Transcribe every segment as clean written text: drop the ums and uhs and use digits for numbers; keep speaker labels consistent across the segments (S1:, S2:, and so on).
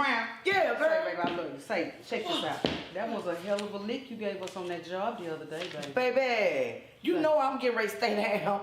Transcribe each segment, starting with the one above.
S1: ground.
S2: Yeah, girl.
S1: Say, baby, I love you. Say, check this out. That was a hell of a lick you gave us on that job the other day, baby.
S2: Baby, you know I'm getting ready to stay down.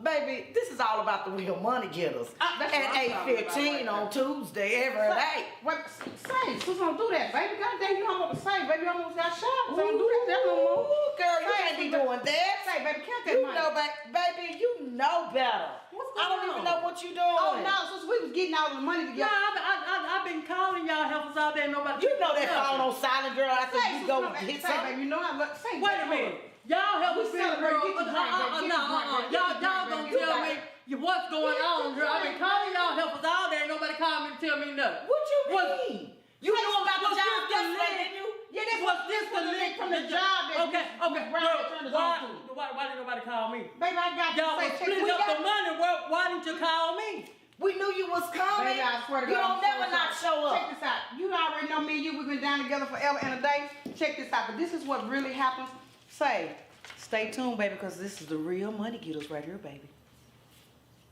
S2: Baby, this is all about the real money getters. At 8:15 on Tuesday every day.
S1: What? Say, sis, don't do that, baby. God damn, you almost say, baby, you almost got shot. Don't do that no more.
S2: Ooh, girl, you can't be doing that.
S1: Say, baby, count that
S2: You
S1: money.
S2: know, baby, you know better.
S1: What's
S2: I don't
S1: going
S2: even
S1: on?
S2: know what you doing.
S1: Oh, no, since we was getting all the money together.
S3: I've been calling y'all helpers all day. Nobody.
S2: You know that phone on silent, girl. After
S1: Say,
S2: you go
S1: sis,
S2: get
S1: say,
S2: something.
S1: baby, you know I love. Say,
S3: Wait a minute. Y'all help us
S1: celebrate.
S3: celebrate.
S1: Get your drink, baby. Get your drink, baby.
S3: Y'all
S1: Get your
S3: gonna
S1: drink,
S3: tell
S1: baby.
S3: me what's going on here. I've been calling y'all helpers all day. Nobody called me to tell me nothing.
S2: What you mean? You know about the job yesterday, didn't you?
S1: Yeah, this
S3: Was this the link
S1: from the job that
S3: Okay.
S1: Brown turned us on to.
S3: Why didn't nobody call me?
S1: Baby, I got
S3: Y'all
S1: to
S3: was
S1: say,
S3: splitting up the money. Why didn't you call me?
S2: We knew you was coming.
S1: Baby, I swear to
S2: you
S1: God,
S2: don't never not show
S1: Check
S2: up.
S1: this out. You already know me and you, we've been down together forever and a day. Check this out, but this is what really happens. Say,
S2: Stay tuned, baby, because this is the real money getters right here, baby.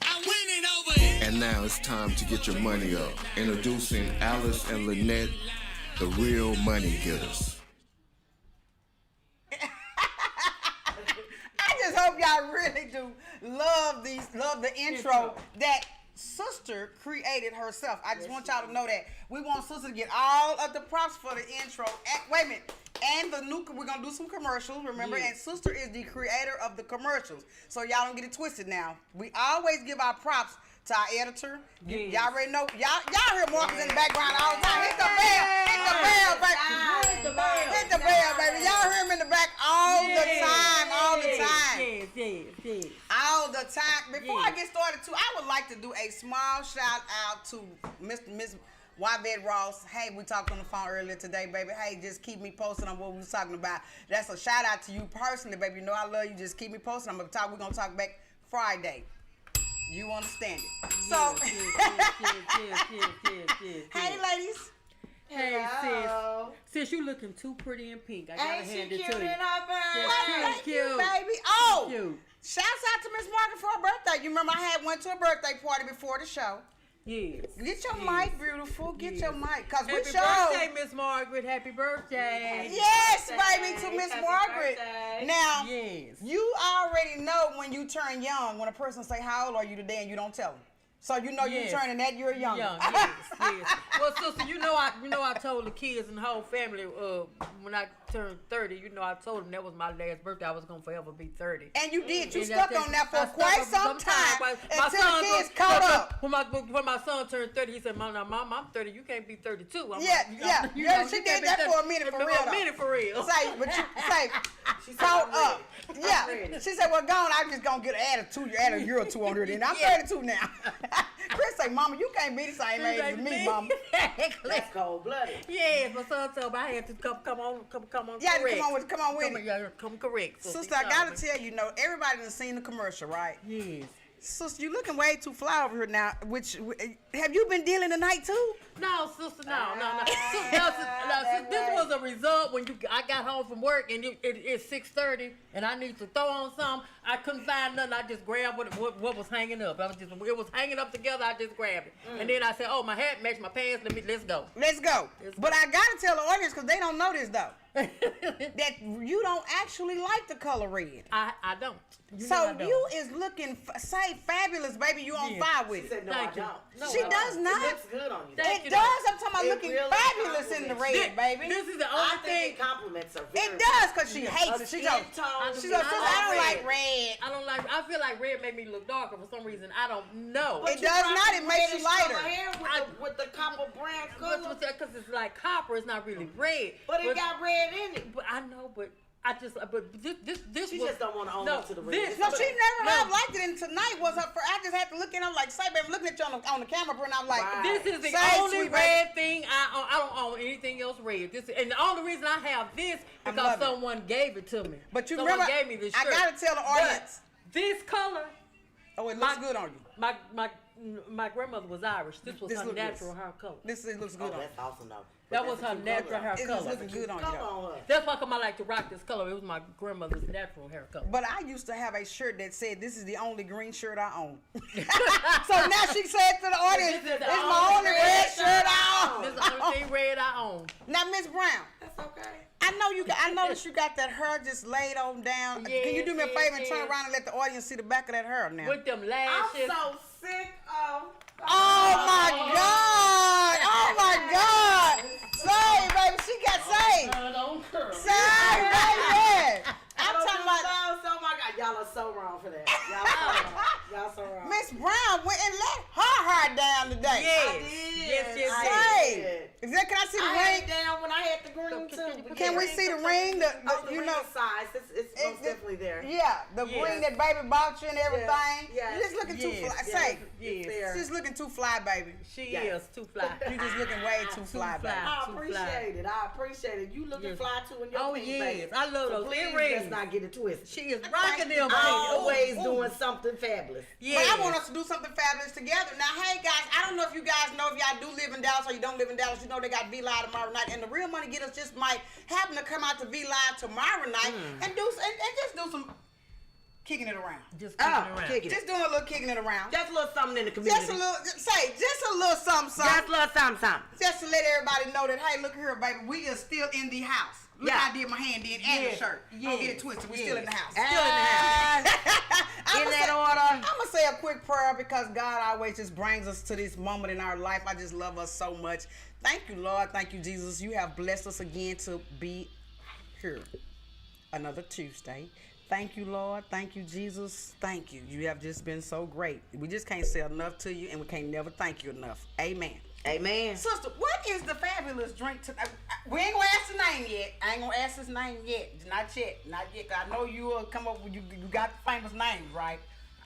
S4: I'm winning over here.
S5: And now it's time to get your money up. Introducing Alice and Lynette, the real money getters.
S1: I just hope y'all really do love the intro that Sister created herself. I just want y'all to know that. We want Sister to get all of the props for the intro. Wait a minute. And the new, we're going to do some commercials, remember? And Sister is the creator of the commercials. So y'all don't get it twisted now. We always give our props to our editor. Y'all already know. Y'all hear Marcus in the background all the time. Hit the bell. Hit the bell, baby. Hit the bell, baby. Y'all hear him in the back all the time. All the time.
S3: Yes.
S1: All the time. Before I get started, too, I would like to do a small shout out to Miss Yvette Ross. Hey, we talked on the phone earlier today, baby. Hey, just keep me posted on what we was talking about. That's a shout out to you personally, baby. You know I love you. Just keep me posted. We're gonna talk back Friday. You understand it. So hey ladies.
S3: Hey
S2: Hello.
S3: sis, you looking too pretty in pink. I gotta
S2: Ain't
S3: hand
S2: she
S3: it
S2: cute
S3: to you.
S2: in her bird?
S1: Thank you,
S3: cute.
S1: baby. Oh,
S3: Cute.
S1: shouts out to Miss Margaret for her birthday. You remember I went to a birthday party before the show.
S3: Yes.
S1: Get your mic, beautiful. Get your mic. Cause we
S3: Happy
S1: show.
S3: birthday, Miss Margaret. Happy birthday.
S1: Yes,
S2: birthday.
S1: baby, to Miss
S2: Happy
S1: Margaret.
S2: birthday.
S1: Now,
S3: Yes.
S1: you already know when you turn young, when a person say, how old are you today, and you don't tell them. So you know
S3: Yes.
S1: you're turning that, you're young.
S3: Yes. Well, sister, I told the kids and the whole family when I turned 30, I told them that was my last birthday. I was gonna forever be 30.
S1: And you did. You
S3: And
S1: stuck
S3: I
S1: on that for
S3: I stuck
S1: quite
S3: on
S1: some time
S3: My
S1: until
S3: son
S1: the kids caught up.
S3: When my son turned 30, he said, Mom, I'm 30. You can't be 32. I'm
S1: Yeah,
S3: like,
S1: yeah.
S3: you
S1: Yeah,
S3: know,
S1: she
S3: you
S1: did
S3: can't be
S1: that
S3: 30.
S1: for a minute, for real,
S3: For
S1: though.
S3: a minute, for real.
S1: Say, but you caught up. Yeah. She said, well, gone. I'm just going to get add a year or two on her then. I'm 32 now. Chris say, Mama, you can't be the same age as me, Mama.
S2: That's cold-blooded.
S3: Yes, my son told me I had to come on.
S1: Yeah,
S3: correct.
S1: come on with it.
S3: Yeah, come correct.
S1: Sister, I got to tell you, everybody done seen the commercial, right?
S3: Yes.
S1: Sister, you looking way too fly over here now. Have you been dealing tonight too?
S3: No, sister, no. Sister, this was a result when I got home from work and it's 6:30 and I need to throw on something. I couldn't find nothing. I just grabbed what was hanging up. It was hanging up together. I just grabbed it, and then I said, "Oh, my hat matched my pants. Let's go."
S1: Let's go. But I gotta tell the audience because they don't know this though. That you don't actually like the color red.
S3: I don't.
S1: You is looking fabulous, baby. You on fire with
S2: She
S1: it.
S2: said, no,
S3: Thank
S2: I
S3: you.
S2: don't.
S3: No,
S1: She
S3: I
S1: does
S3: don't.
S1: not.
S2: It looks good on you.
S3: Thank
S1: It
S3: you,
S1: does. I'm talking about
S2: It
S1: looking
S2: really
S1: fabulous in the
S2: compliments
S1: red, baby.
S3: This is the
S2: I
S3: only
S2: think
S3: thing.
S2: compliments are very
S1: It does because she hates
S2: A
S1: it. She
S2: skin
S1: goes,
S2: tone.
S1: "Sister, I don't like red."
S3: I don't like. I feel like red make me look darker for some reason. I don't know.
S1: It does not. It makes you lighter.
S2: With the copper brown color.
S3: Because it's like copper. It's not really red.
S2: But it got red in it.
S3: But I know. But this
S2: She
S3: was,
S2: just don't want to own up to the red.
S3: this-
S1: No, she never
S3: No.
S1: have liked it. And tonight was her. I just had to look in. I'm like, say, baby, I'm looking at you on the camera, and I'm like,
S2: Right.
S3: This is the
S1: Say,
S3: only
S1: sweet
S3: red thing I own. I don't own anything else red. And the only reason I have this
S1: I'm
S3: because
S1: loving it.
S3: someone gave it to me.
S1: But you
S3: someone
S1: remember,
S3: gave me this
S1: I
S3: shirt.
S1: gotta tell the audience.
S3: But this color
S1: Oh, it looks good on you.
S3: My grandmother was Irish. This was her
S1: look
S3: natural
S1: good.
S3: hair color.
S1: This looks good on you.
S2: That's awesome though.
S3: That was her natural hair
S1: It's
S3: color.
S1: looking good on you.
S2: Come
S1: though.
S2: on.
S3: That's why come I like to rock this color. It was my grandmother's natural hair color.
S1: But I used to have a shirt that said, "This is the only green shirt I own." So now she said to the audience,
S3: This is
S1: "It's
S3: the
S1: my only red shirt I own."
S3: This is the only thing red I own.
S1: Now, Miss Brown,
S2: That's okay.
S1: I noticed you got that hair just laid on down. Can you do me a
S3: Yes,
S1: favor and
S3: yes,
S1: turn
S3: yes.
S1: around and let the audience see the back of that hair now?
S3: With them
S2: I'm
S3: lashes.
S2: so sick of.
S1: Oh my God! Oh my God! Say, baby, she got saved. Say, baby. I'm talking about
S2: Oh my God, y'all are so wrong for that. Y'all so wrong. Y'all so wrong.
S1: Miss Brown went and let her hair down today.
S3: Yes.
S2: did.
S3: Yes.
S1: Say, is that? Can I see the
S2: I had
S1: ring?
S2: it down when I had the green too.
S1: Can we see the ring? The
S2: The
S1: you
S2: ring
S1: know.
S2: is size. It's most definitely there.
S1: Yeah, the
S3: Yes.
S1: ring that baby bought you and everything.
S2: Yes.
S1: You just looking too
S3: Yes.
S1: fly.
S2: Yes.
S1: Say,
S2: It's there.
S1: she's looking too fly, baby.
S3: She
S2: Yes.
S3: is too fly.
S1: You just looking way too fly, baby.
S2: I
S3: Too
S2: appreciate it. I appreciate it. You looking
S3: Yes.
S2: fly too in your
S3: Oh,
S2: pink,
S3: yes.
S2: baby.
S3: I love
S2: So
S3: those
S2: please
S3: earrings.
S2: let's not get it twisted.
S3: She is rocking them.
S2: Always
S3: Ooh, ooh.
S2: doing something fabulous.
S3: Yes.
S1: But I want us to do something fabulous together. Now, hey guys, I don't know if you guys know if y'all do live in Dallas or you don't live in Dallas. You know they got V Live tomorrow night, and the Real Money Getters just might happen to come out to V Live tomorrow night and just do some kicking it around.
S3: Just kicking
S2: Oh,
S3: around.
S2: kick it.
S1: Just doing a little kicking it around.
S2: Just a little something in the community.
S1: Just a little, just a little something,
S2: Just
S1: something.
S2: a little something.
S1: Just to let everybody know that, hey, look here, baby, we are still in the house. Look
S2: Yeah.
S1: how I did my hand in and the
S3: Yes.
S1: shirt. Don't get it twisted. We're still in the house.
S3: Still in the house.
S1: I'ma
S2: In that
S1: say-
S2: order.
S1: I'm gonna say a quick prayer because God always just brings us to this moment in our life. I just love us so much. Thank you, Lord. Thank you, Jesus. You have blessed us again to be here. Another Tuesday. Thank you, Lord. Thank you, Jesus. Thank you. You have just been so great. We just can't say enough to you, and we can't never thank you enough. Amen.
S2: Amen.
S1: Sister, what is the fabulous drink tonight? We ain't gonna ask the name yet. I ain't gonna ask his name yet. Not yet. Not yet. 'Cause I know you will come up with you got the famous names, right?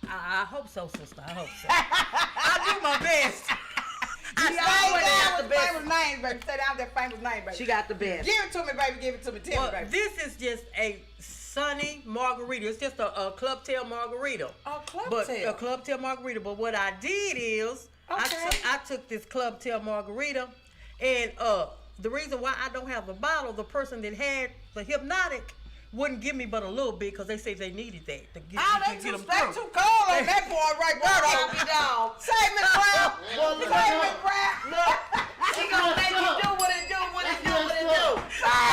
S3: I hope so, sister. I hope so. I do my best.
S1: Stay
S2: always got
S1: down
S2: the
S1: with
S2: best.
S1: famous names, baby. Stay down with that famous name, baby.
S2: She got the best.
S1: Give it to me, baby. Give it to me. Tell
S3: Well,
S1: me, baby.
S3: this is just a sunny margarita. It's just a club tail margarita.
S1: Oh, club
S3: But
S1: tail.
S3: a club tail margarita. But what I did is
S1: Okay.
S3: I took this club tail margarita, and the reason why I don't have the bottle, the person that had the hypnotic wouldn't give me but a little bit because they say they needed that to get,
S1: Oh,
S3: to
S1: they
S3: get
S1: too,
S3: them
S1: they
S3: through.
S1: too cold on that boy right there, though.
S2: Happy dog.
S1: Say, Miss Brown.
S2: Well,
S1: Say, Miss Brown.
S2: Look, she gonna make you do what it do, what it do, what it do.
S1: Say,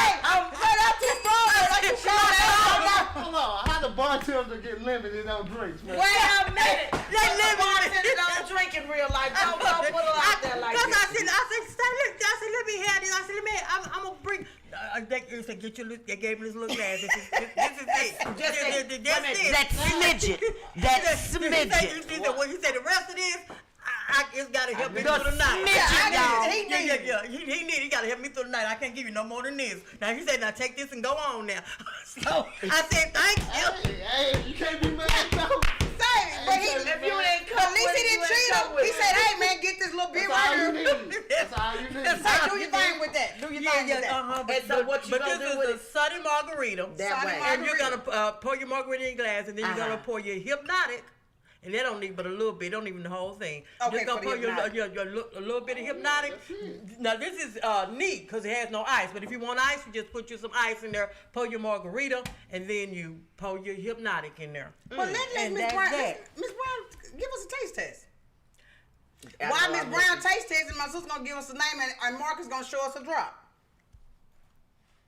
S1: say that too strong. Like you showing that.
S6: Hold on, how the bartender get limited on drinks, man?
S2: Wait a minute.
S3: They live on it.
S2: Bartender don't drink in real life. Don't put her out there like
S3: Because
S2: this.
S3: I said, let me have this. I said, I'm gonna bring. They said, get your. They gave me this little glass. This is it.
S2: That's smidget. That's smidget.
S3: He said the rest of this, it's gotta help me
S2: The
S3: through the night.
S2: smidget, y'all.
S3: He gotta help me through the night. I can't give you no more than this. Now he said, now take this and go on now. So I said, thank you.
S6: Hey, you can't be mad though.
S1: Say, but he,
S2: If you ain't
S1: at least he didn't cheat him. He said, hey, man, get this little bit
S6: That's all you
S1: right here.
S6: need. That's all you need.
S1: Say, do your thing with that. Do your thing with that.
S3: But,
S2: And so what you
S3: but
S2: gonna
S3: this
S2: do with
S3: is a sunny margarita.
S2: That
S1: Sunny
S2: way.
S3: And you're gonna pour your margarita in your glass, and then you're gonna
S2: Uh-huh.
S3: pour your hypnotic, and they don't need but a little bit. Don't even the whole thing.
S1: Okay,
S3: Just gonna
S1: for the
S3: pour your
S1: hypnotic.
S3: a little bit of hypnotic. Now this is neat because it has no ice. But if you want ice, you just put you some ice in there. Pour your margarita, and then you pour your hypnotic in there.
S1: Well, let
S3: And
S1: Miss
S3: that's
S1: Brown,
S3: that.
S1: Miss Brown, give us a taste test.
S2: I
S1: Why
S2: know
S1: Miss
S2: I'm
S1: Brown
S2: listening.
S1: taste test and my sister gonna give us a name and Marcus gonna show us a drop.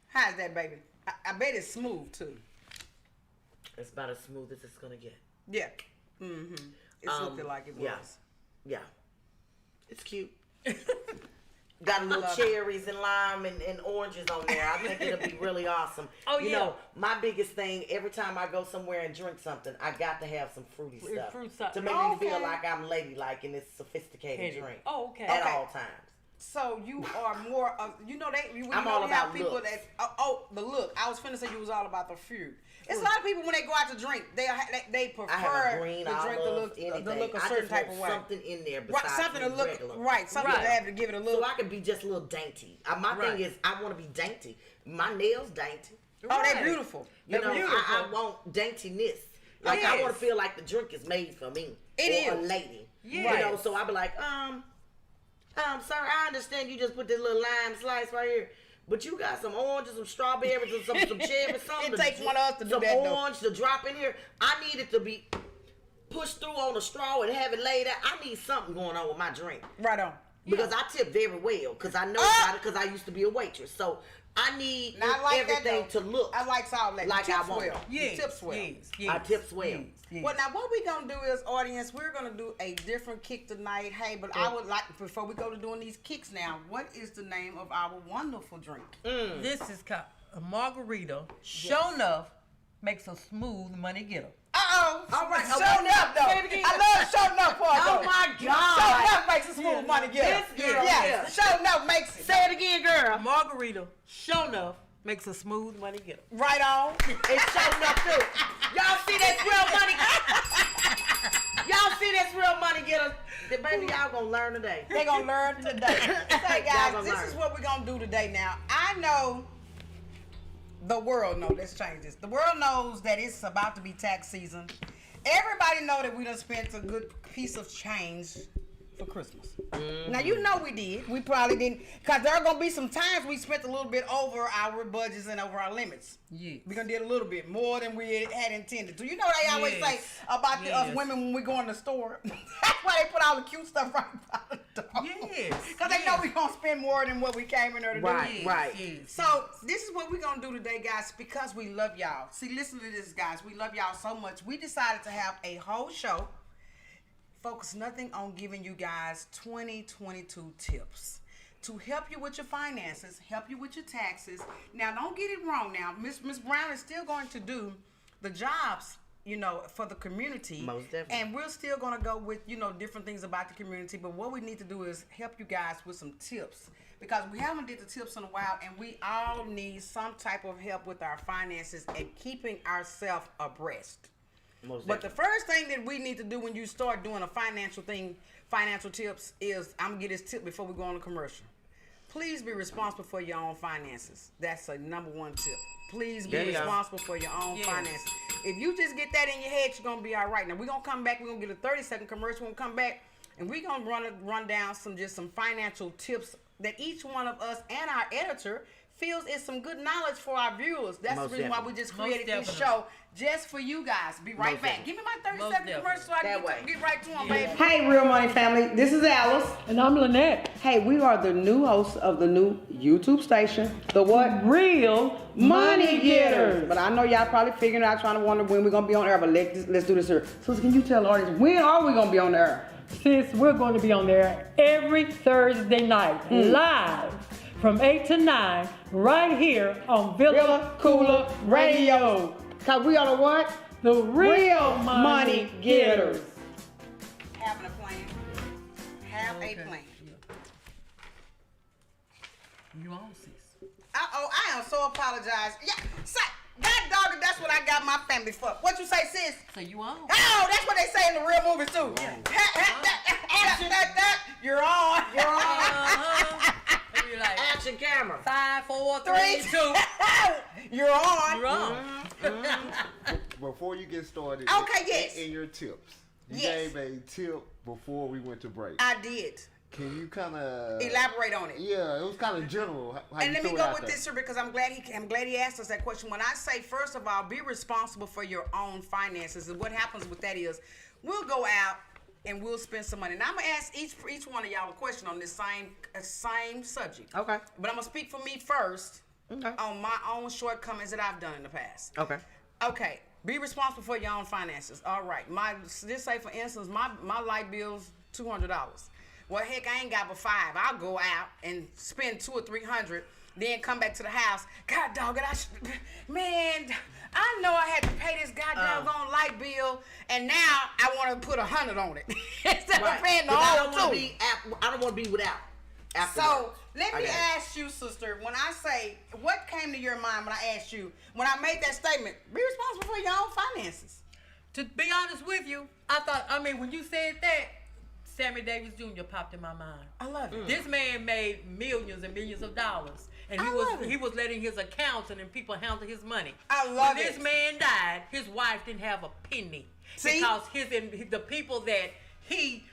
S1: How's that, baby? I bet it's smooth too.
S2: It's about as smooth as it's gonna get.
S1: Yeah. Mm-hmm. It's looking like it was.
S2: yeah. Yeah. It's cute. Got a little
S1: love it.
S2: cherries and lime and oranges on there. I think it'll be really awesome.
S3: Oh,
S2: you
S3: yeah.
S2: know, my biggest thing, every time I go somewhere and drink something, I got to have some fruity stuff.
S3: Fruit stuff.
S2: To make
S1: Okay.
S2: me feel like I'm ladylike in this sophisticated drink.
S3: Oh, okay.
S2: At
S1: Okay.
S2: all times.
S1: So you are more of, you know, you
S2: I'm
S1: know
S2: all
S1: we have
S2: about
S1: people
S2: looks.
S1: that the look. I was finna say you was all about the fruit. It's a lot of people when they go out to drink, they prefer
S2: I have a green,
S1: to drink the
S2: olive,
S1: look
S2: anything.
S1: the look a
S2: I
S1: certain
S2: just
S1: type
S2: want
S1: of way.
S2: something in there
S1: Right,
S2: besides
S1: something to
S2: the
S1: look
S2: regular.
S1: right, something
S3: Right.
S1: to have to give it a look.
S2: So I could be just a little dainty. My
S3: Right.
S2: thing is, I want to be dainty. My nails dainty.
S1: Oh,
S3: Right.
S1: they beautiful.
S2: You
S1: They're
S2: know,
S1: beautiful.
S2: I want daintiness. Like I
S1: Yes.
S2: want to feel like the drink is made for me.
S1: It
S2: or
S1: is.
S2: a lady.
S3: Yes.
S2: You know, so I be like, sir, I understand you just put this little lime slice right here. But you got some oranges, some strawberries, and some cherry, something.
S1: It takes one of us to do
S2: some
S1: that, though.
S2: orange to drop in here. I need it to be pushed through on a straw and have it laid out. I need something going on with my drink.
S1: Right on.
S2: Because I tip very well. Because I know about it because I used to be a waitress. So I need
S1: Now, I like
S2: everything
S1: that,
S2: to
S1: though.
S2: look
S1: I like Salt Lake.
S2: like I
S1: Tips
S2: want.
S1: well.
S3: Yes.
S1: You tips well.
S3: Yes.
S2: I tips well.
S3: Yes.
S1: Well, now what we're going to do is, audience, we're going to do a different kick tonight. Hey, but I would like, before we go to doing these kicks now, what is the name of our wonderful drink?
S3: This is called a margarita. Sure enough, makes a smooth money getter.
S1: Uh-oh.
S2: All right,
S1: Show
S2: okay.
S1: enough, though.
S2: Say it again.
S1: I love show enough part,
S2: Oh
S1: though.
S2: my God.
S1: Show enough makes a smooth money getter.
S2: This girl, yeah.
S1: Show enough makes it.
S2: Say it again, girl.
S3: Margarita, sure enough, makes a smooth money getter.
S1: Right on.
S2: It's showing up too. Y'all see this real money? Y'all see this real money getter? Then baby, y'all gonna learn today.
S1: They're going to learn today. Say,
S2: Y'all
S1: guys,
S2: gonna
S1: this
S2: learn.
S1: is what we're going to do today now. I know the world knows. Let's change this. The world knows that it's about to be tax season. Everybody know that we done spent a good piece of change for Christmas. Now, you know we did. We probably didn't. Because there are going to be some times we spent a little bit over our budgets and over our limits.
S3: Yes.
S1: We're going to do a little bit more than we had intended to. You know they always
S3: Yes.
S1: say about us
S3: Yes.
S1: women when we go in the store. That's why they put all the cute stuff right by the door.
S3: Yes.
S1: Because they know we're going to spend more than what we came in there to
S2: Right.
S1: do.
S3: Yes.
S1: So this is what we're going to do today, guys, because we love y'all. See, listen to this, guys. We love y'all so much. We decided to have a whole show focus nothing on giving you guys 2022 tips to help you with your finances, help you with your taxes. Now, don't get it wrong. Now, Miss Brown is still going to do the jobs, you know, for the community.
S2: Most definitely.
S1: And we're still going to go with, you know, different things about the community. But what we need to do is help you guys with some tips, because we haven't did the tips in a while, and we all need some type of help with our finances and keeping ourselves abreast. But the first thing that we need to do when you start doing a financial tips is, I'm going to get this tip before we go on the commercial. Please be responsible for your own finances. That's a number one tip. Please be
S2: There you go.
S1: responsible for your own
S3: Yes.
S1: finances. If you just get that in your head, you're going to be all right. Now, we're going to come back. We're going to get a 30-second commercial. We're going to come back, and we're going to run down some financial tips that each one of us and our editor feels is some good knowledge for our viewers. That's
S2: Most
S1: the reason why we
S2: definitely.
S1: just
S3: Most
S1: created this
S3: definitely.
S1: show just for you guys. Be right
S2: Most
S1: back.
S2: definitely.
S1: Give me my 30
S3: Most
S1: second
S3: definitely.
S1: commercial so I
S2: That way.
S1: can get right to them,
S3: Yeah.
S1: baby. Hey, Real Money family. This is Alice.
S7: And I'm Lynette.
S1: Hey, we are the new hosts of the new YouTube station. The what?
S7: Real Money Getters.
S1: But I know y'all probably figuring out, trying to wonder when we're going to be on air. But let's do this here. So can you tell the audience, when are we going to be on the air?
S7: Sis, we're going to be on there every Thursday night, live from 8 to 9, right here on Villa Koola Radio.
S1: Because we are the what?
S7: The Real Money Getters.
S1: Having a plan. Have a plan.
S3: You on, sis?
S1: I am so apologize. Yeah, say, God dog it, that's what I got my family for. What you say, sis?
S3: So you on?
S1: Oh, that's what they say in the real movies too. You're on. You're on.
S3: Uh-huh. And you're like,
S2: Action camera.
S3: 5, 4, 3,
S1: 3,
S3: 2.
S1: 2. You're on.
S3: You're on.
S6: Before you get started,
S1: Okay, yes.
S6: in your tips, you
S1: Yes.
S6: gave a tip before we went to break.
S1: I did.
S6: Can you kind of
S1: Elaborate on it.
S6: Yeah, it was kind of general. How
S1: And
S6: you
S1: let me
S6: threw it
S1: go
S6: out
S1: with
S6: there.
S1: this here because I'm glad he asked us that question. When I say, first of all, be responsible for your own finances, and what happens with that is, we'll go out and we'll spend some money. And I'm gonna ask each one of y'all a question on this same subject.
S2: Okay.
S1: But I'm gonna speak for me first
S2: Okay.
S1: on my own shortcomings that I've done in the past.
S2: Okay.
S1: Okay. Be responsible for your own finances. All right. Just say for instance, my light bill's $200. Well, heck, I ain't got but $5. I'll go out and spend $200 or $300, then come back to the house. God dog it, man, I know I had to pay this goddamn light bill, and now I want to put $100 on it instead of paying the
S2: 'Cause
S1: whole $2.
S2: I don't want to be without.
S1: So let me
S2: Okay.
S1: ask you, sister, when I say, what came to your mind when I asked you, when I made that statement, be responsible for your own finances?
S3: To be honest with you, when you said that, Sammy Davis Jr. popped in my mind.
S1: I love it.
S3: This man made millions and millions of dollars. and he was letting his accountant and people handle his money.
S1: I love
S3: when
S1: it.
S3: this man died, his wife didn't have a penny.
S1: See?
S3: Because the people that he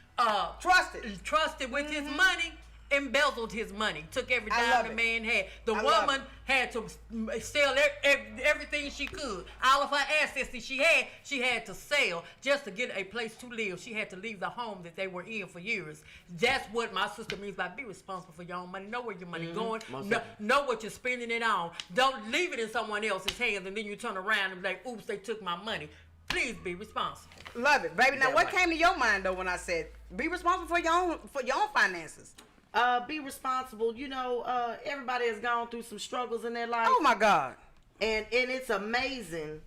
S3: trusted with his money embezzled his money, took every
S1: I
S3: dime
S1: love
S3: the
S1: it.
S3: man had. The
S1: I love
S3: woman had to sell everything she could. All of her assets that she had to sell just to get a place to live. She had to leave the home that they were in for years. That's what my sister means by be responsible for your own money. Know where your money going. Know what you're spending it on. Don't leave it in someone else's hands and then you turn around and be like, oops, they took my money. Please be responsible.
S1: Love it, baby. Now, what came to your mind though when I said be responsible for your own finances?
S2: Be responsible. You know, everybody has gone through some struggles in their life.
S1: Oh my God.
S2: And it's amazing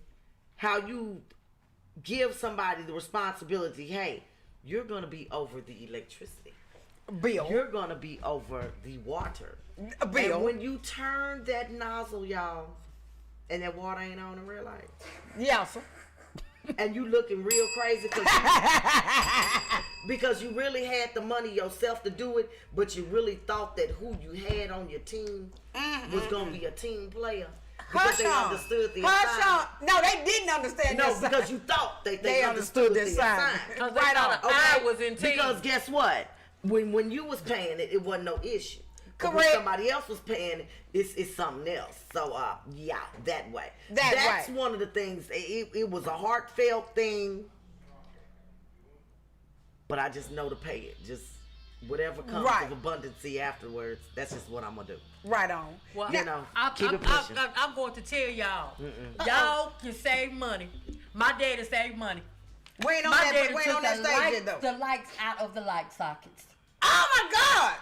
S2: how you give somebody the responsibility. Hey, you're gonna be over the electricity
S1: bill.
S2: You're gonna be over the water
S1: bill.
S2: And when you turn that nozzle, y'all, and that water ain't on in real life,
S1: yeah, sir.
S2: and you looking real crazy because you really had the money yourself to do it, but you really thought that who you had on your team was gonna be a team player. Because they understood the assignment.
S1: No, they didn't understand
S2: No,
S1: the
S2: because you thought they
S1: understood the assignment.
S3: Because right on. I was in team.
S2: Because guess what? When you was paying it, it wasn't no issue. But
S1: Correct.
S2: when somebody else was paying it, it's something else. So yeah, that way. That's one of the things. It was a heartfelt thing, but I just know to pay it. Just whatever comes of abundancy afterwards. That's just what I'm gonna do.
S1: Right on.
S3: Well,
S2: you know, keep it pushing.
S3: I'm going to tell y'all. Y'all can save money. My daddy saved money.
S1: We ain't on
S3: My
S1: that,
S3: daddy
S1: we ain't
S3: took
S1: on that stage yet though.
S3: the lights out of the light sockets.
S1: Oh my God.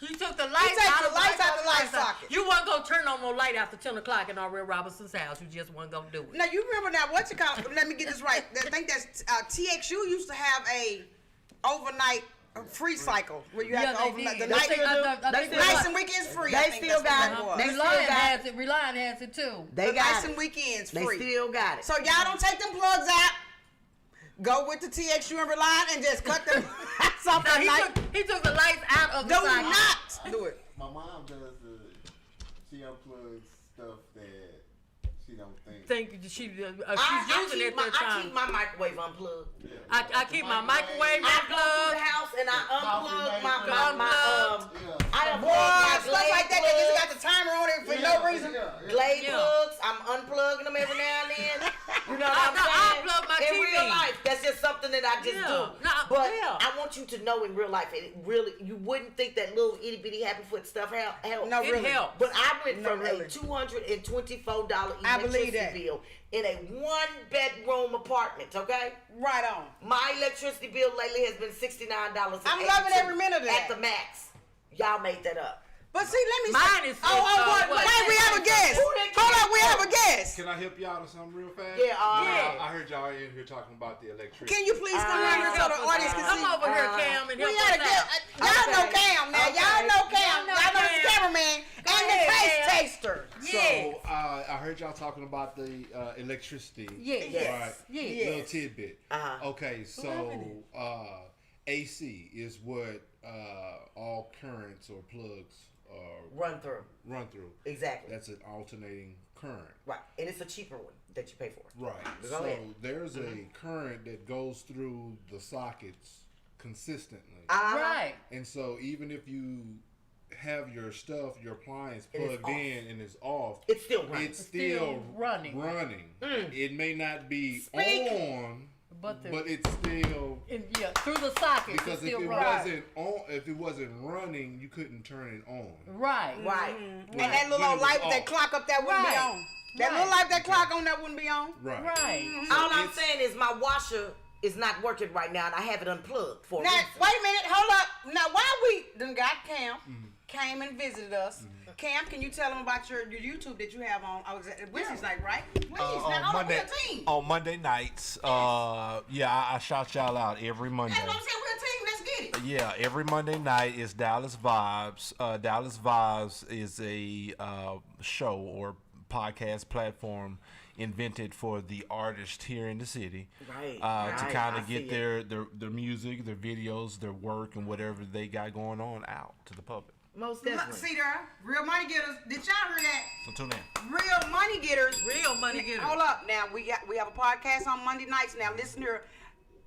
S3: He took the lights out of the light socket. You wasn't gonna turn on no light after 10 o'clock in R.L. Robinson's house. You just wasn't gonna do it.
S1: Now you remember now what you call? Let me get this right. I think that's TXU used to have a overnight free cycle where you have to overnight the night. Nights and weekends free.
S2: They still got it.
S3: Reliant has it too.
S2: They got
S1: nights and weekends free.
S2: They still got it.
S1: So y'all don't take them plugs out. Go with the TXU and Reliant and just cut them off that night.
S3: He took the lights out of the
S1: Do
S3: socket.
S1: not do it.
S6: My mom does she unplugs stuff that she don't think.
S3: She's using it
S2: I keep my microwave unplugged.
S3: I keep my microwave
S2: I go to the
S3: unplugged.
S2: house and I unplug my I unplug
S1: Boy,
S2: my
S1: stuff like that. They just got the timer on it for no reason.
S2: Glade plugs. I'm unplugging them every now and then. You know what I'm saying?
S3: I unplug my
S2: in
S3: TV.
S2: real life, that's just something that I just do. But I want you to know in real life, it really, you wouldn't think that little itty bitty happy foot stuff helped.
S1: No,
S3: It
S1: really.
S3: helped.
S2: But I went from
S1: really.
S2: a $224
S1: I believe
S2: electricity
S1: that.
S2: bill in a 1-bedroom apartment, okay?
S1: Right on.
S2: My electricity bill lately has been $69.
S1: I'm loving every minute of that.
S2: At the max. Y'all made that up.
S1: But see, let me
S3: Mine
S1: say.
S3: is
S1: wait, we have a guest. Hold on, we have a guest.
S8: Can I help y'all with something real fast?
S2: Yeah,
S8: I heard y'all in here talking about the electricity.
S1: Can you please come around here so the audience can see?
S3: Come over here, Cam, and
S1: We
S3: help
S1: had a
S3: us
S1: guest.
S3: out.
S1: Y'all know Cam now. Y'all know Cam.
S3: know
S1: Y'all know the
S3: Cam.
S1: cameraman and the taste taster.
S8: So I heard y'all talking about the electricity.
S3: Yes.
S8: Right.
S3: Yes.
S8: Little tidbit. Okay, so AC is what all currents or plugs
S2: Run through. Exactly.
S8: That's an alternating current.
S2: Right. And it's a cheaper one that you pay for.
S8: Right.
S2: Go
S8: So
S2: ahead.
S8: there's a current that goes through the sockets consistently.
S3: Right.
S8: And so even if you have your stuff, your appliance
S2: It is
S8: plugged in and it's off,
S2: It's still running.
S8: it's still
S3: running.
S8: It may not be
S2: Speak.
S8: on,
S3: But
S8: it's still
S3: through the sockets,
S8: because
S3: it's
S8: if
S3: still
S8: it
S3: running.
S8: wasn't on, if it wasn't running, you couldn't turn it on.
S3: Right.
S2: Right.
S1: And that little old light with that clock up there wouldn't be on. That little light, that clock on that wouldn't be on.
S8: Right.
S3: Right.
S2: All I'm saying is my washer is not working right now and I have it unplugged for a
S1: Now,
S2: reason.
S1: wait a minute, hold up. Now, while we done got Cam, came and visited us. Cam, can you tell them about your YouTube that you have on? I was at Wednesday's night, right? Wednesday's night on the real team.
S9: On Monday nights, I shout y'all out every Monday.
S1: That's what I'm saying, real team. Let's get it.
S9: Yeah, every Monday night is Dallas Vibes. Dallas Vibes is a show or podcast platform invented for the artists here in the city, to kind of get their music, their videos, their work, and whatever they got going on out to the public.
S2: Most definitely.
S1: See there, real money getters. Did y'all hear that?
S9: So tune in.
S1: Real money getters.
S3: Real money getters.
S1: Hold up, now we have a podcast on Monday nights. Now listen here,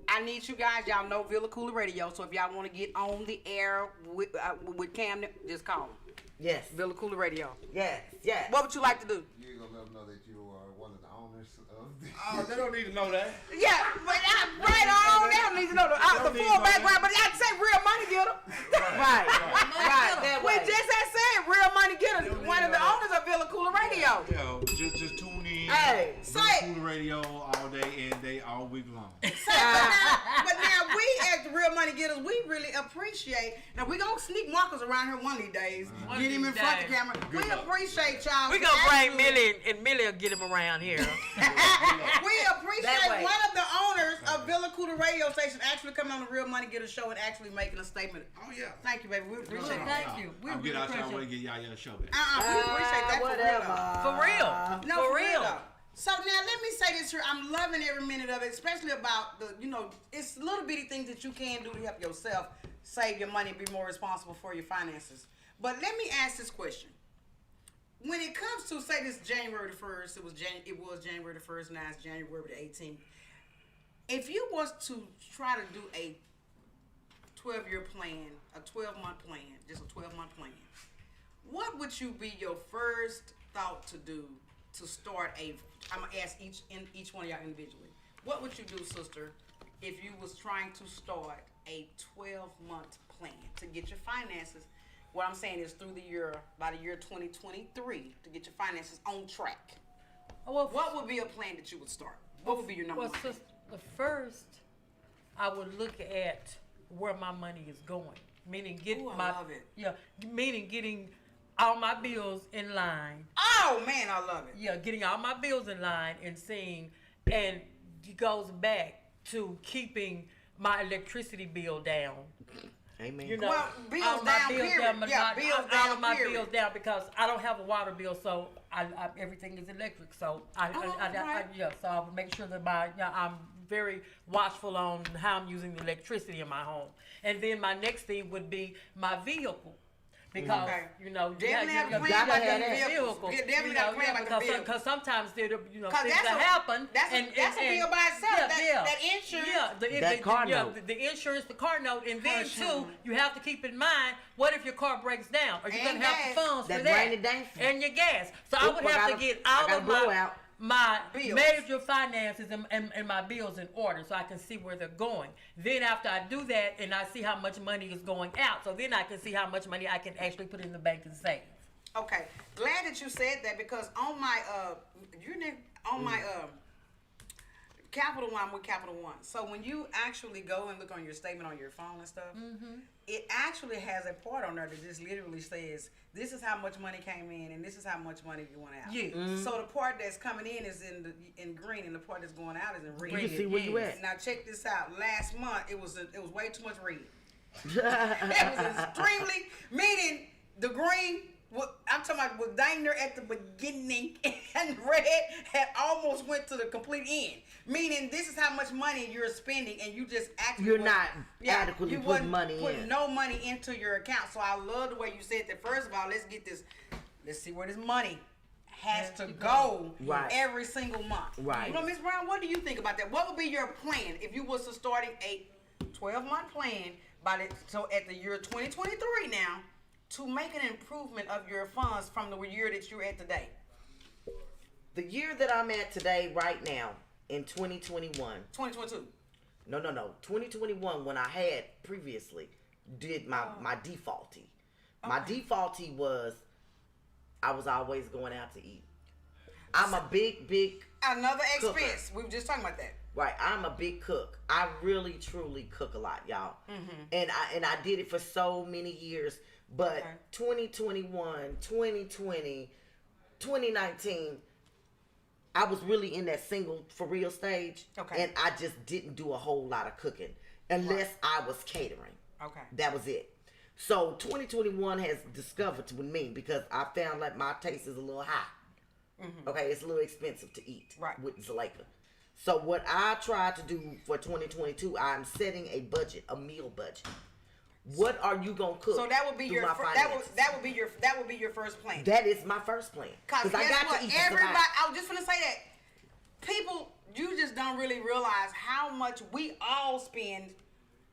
S1: I need you guys. Y'all know Villa Koola Radio, so if y'all want to get on the air with Cam, just call them.
S2: Yes.
S1: Villa Koola Radio.
S2: Yes. Yes.
S1: What would you like to do?
S6: You're gonna let them know that you are one of the owners of the.
S8: Oh, they don't need to know that.
S1: Yeah, but right on. They don't need to know the full background, but I'd say real money getter.
S2: Right. That
S1: We
S2: way.
S1: just had said real money getter. One of the owners of Villa Koola Radio.
S8: Yo, just tune in.
S2: Hey,
S1: say
S8: Cool Radio all day and day, all week long.
S1: But now we as the real money getters, we really appreciate. Now we gonna sneak Marcus around here one of these days. Get him in front of the camera. We appreciate y'all.
S3: We gonna bring Millie, and Millie will get him around here.
S1: We
S2: That
S1: appreciate
S2: way.
S1: one of the owners of Villa Koola Radio Station actually coming on the Real Money Getter show and actually making a statement.
S8: Oh yeah.
S1: Thank you, baby. We appreciate it.
S3: Thank you. We
S8: I'll get out y'all
S3: appreciate
S8: way to get y'all your show back.
S1: We appreciate that
S2: whatever.
S3: For real.
S1: No,
S3: For real.
S1: though. So now let me say this here. I'm loving every minute of it, especially about the, it's little bitty things that you can do to help yourself save your money and be more responsible for your finances. But let me ask this question. When it comes to, say this January the 1st, it was January the 1st, now it's January the 18th. If you was to try to do a 12-year plan, a 12-month plan, just a 12-month plan, what would you be your first thought to do to start I'm gonna ask each one of y'all individually. What would you do, sister, if you was trying to start a 12-month plan to get your finances? What I'm saying is by the year 2023, to get your finances on track.
S3: Well,
S1: What would be a plan that you would start? What would be your number
S3: well,
S1: one?
S3: sis, the first, I would look at where my money is going, meaning getting
S1: Ooh, I love it.
S3: meaning getting all my bills in line.
S1: Oh man, I love it.
S3: Yeah, getting all my bills in line and seeing, and it goes back to keeping my electricity bill down.
S2: Amen.
S3: You know,
S1: Well, bills
S3: all my
S1: down,
S3: bills
S1: period.
S3: down,
S1: Yeah, bills
S3: all
S1: down,
S3: of my
S1: period.
S3: bills down because I don't have a water bill, so I everything is electric. So
S1: right.
S3: so I would make sure that I'm very watchful on how I'm using the electricity in my home. And then my next thing would be my vehicle. Because,
S1: Definitely have a plan
S2: gotta
S1: about
S2: have
S1: the
S2: that.
S1: vehicles. Definitely got a plan about the vehicles.
S3: Because sometimes things
S1: that's
S3: that happen.
S1: That's a bill by itself. That insurance.
S3: Yeah,
S2: That car note.
S3: The insurance, the car note, and then
S1: Car note.
S3: too, you have to keep in mind, what if your car breaks down? Are you
S1: And
S3: going to have
S1: gas.
S3: the funds
S2: That
S3: for that?
S2: rainy day fee.
S3: And your gas. So I
S2: Oop,
S3: would
S2: I
S3: have to
S2: gotta-
S3: get
S2: I
S3: all
S2: gotta
S3: of
S2: blow
S3: my
S2: out.
S3: my
S1: Bills.
S3: major finances and my bills in order so I can see where they're going. Then after I do that and I see how much money is going out, so then I can see how much money I can actually put in the bank and save.
S1: Okay, glad that you said that because on my Capital One, I'm with Capital One. So when you actually go and look on your statement on your phone and stuff, it actually has a part on there that just literally says this is how much money came in and this is how much money went out.
S3: Yes.
S1: So the part that's coming in is in green and the part that's going out is in red.
S2: You can see where you at.
S1: Now check this out. Last month it was way too much red. It was extremely, meaning the green, I'm talking about was dang near at the beginning, and red had almost went to the complete end. Meaning this is how much money you're spending, and you just actually
S2: You're not adequately
S1: you
S2: putting
S1: wasn't
S2: money
S1: putting
S2: in.
S1: no money into your account. So I love the way you said that. First of all, let's see where this money has to go
S2: Right.
S1: every single month.
S2: Right.
S1: Ms. Brown, what do you think about that? What would be your plan if you was to starting a 12-month plan so at the year 2023 now to make an improvement of your funds from the year that you're at today?
S2: The year that I'm at today, right now, in 2021.
S1: 2022.
S2: No. 2021, when I had previously did my defaulty. My defaulty was I was always going out to eat. I'm a big
S1: Another
S2: cooker.
S1: expense. We were just talking about that.
S2: Right, I'm a big cook. I really truly cook a lot, y'all. And I did it for so many years. But 2021, 2020, 2019, I was really in that single for real stage.
S1: Okay.
S2: And I just didn't do a whole lot of cooking unless I was catering.
S1: Okay.
S2: That was it. So 2021 has discovered with me because I found like my taste is a little high. Okay, it's a little expensive to eat with Zuleika. So what I tried to do for 2022, I'm setting a budget, a meal budget What are you gonna cook?
S1: So that would be
S2: through
S1: your
S2: my finances?
S1: that would be your first plan.
S2: That is my first plan.
S1: Cause
S2: I got
S1: what?
S2: to eat
S1: Everybody,
S2: tonight.
S1: I was just gonna say that people, you just don't really realize how much we all spend.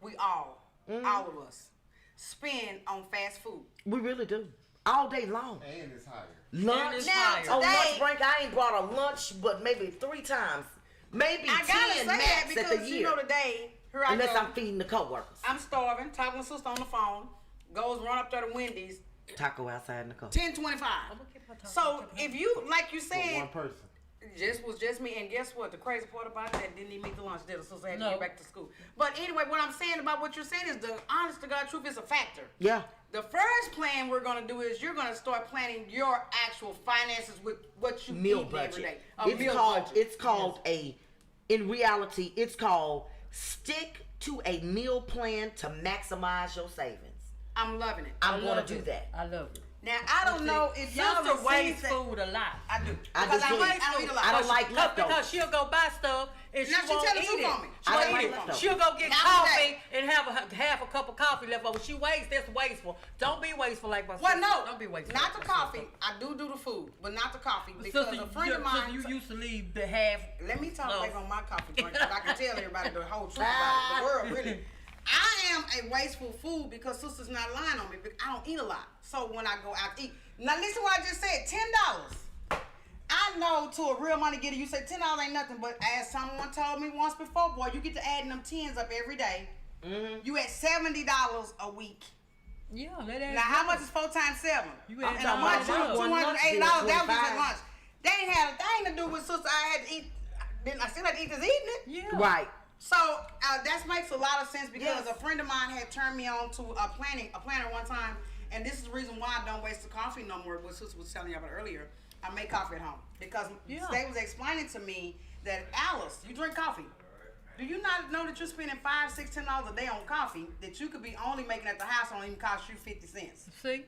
S1: We all of us spend on fast food.
S2: We really do. All day long.
S6: And it's higher.
S2: Lunch.
S1: Now,
S2: On
S1: today,
S2: lunch break, I ain't brought a lunch, but maybe 3 times. Maybe
S1: I gotta
S2: 10
S1: say
S2: max
S1: that
S2: at the
S1: because
S2: year.
S1: you know today, here I
S2: Unless
S1: go.
S2: I'm feeding the coworkers.
S1: I'm starving, talking to sister on the phone, goes run up there to Wendy's,
S2: Taco outside in the car.
S1: $10.25. So if you, like you
S6: For
S1: said,
S6: one person.
S1: just me, and guess what? The crazy part about that, didn't even make the lunch, did the sister had to
S3: No.
S1: get back to school. But anyway, what I'm saying about what you're saying is the honest to God truth is a factor.
S2: Yeah.
S1: The first plan we're gonna do is you're gonna start planning your actual finances with what you
S2: Meal
S1: eat
S2: budget.
S1: every day.
S2: It's called in reality, it's called stick to a meal plan to maximize your savings.
S1: I'm loving it.
S2: I'm gonna do that.
S3: I love it.
S1: Now I don't know if y'all
S3: Sister wastes
S1: that.
S3: food a lot.
S1: I do.
S2: I
S1: Because
S2: do too.
S1: I don't eat a lot.
S2: I don't like leftovers.
S3: Because she'll go buy stuff and
S1: Now
S3: she
S1: she
S3: won't
S1: tell the
S3: eat
S1: truth
S3: it.
S1: on me.
S3: She
S2: I
S3: won't
S2: don't
S3: eat
S2: like
S3: it.
S2: leftovers.
S3: She'll go get
S1: Not
S3: coffee and have half a cup of coffee left over. She wastes. That's wasteful. Don't be wasteful like my
S1: Well,
S3: sister.
S1: no,
S3: Don't be wasteful.
S1: not
S3: like
S1: the
S3: my
S1: coffee.
S3: sister.
S1: I do the food, but not the coffee because
S3: Sister,
S1: a friend of mine.
S3: you used to leave the half.
S1: Let me talk
S3: No.
S1: away from my coffee drink because I can tell everybody the whole truth about it. The world really. I am a wasteful food because sister's not lying on me. But I don't eat a lot, so when I go out to eat, now listen what I just said. $10. I know to a real money getter, you say $10 ain't nothing, but as someone told me once before, boy, you get to adding them tens up every day. You at $70 a week.
S3: Yeah, that ain't.
S1: Now how much is 4 times 7?
S3: You
S1: And
S3: ain't
S1: a month,
S3: talking about
S1: $280.
S2: lunch.
S1: That was just
S2: $25.
S1: lunch. They ain't had a thing to do with sister. I had to eat. I still had to eat this evening.
S3: Yeah.
S2: Right.
S1: So that makes a lot of sense because
S2: Yes.
S1: a friend of mine had turned me on to a planner one time, and this is the reason why I don't waste the coffee no more. What sister was telling you about earlier, I make coffee at home because they was explaining to me that Alice, you drink coffee. Do you not know that you're spending $5, $6, $10 a day on coffee that you could be only making at the house only even cost you 50 cents?
S3: See.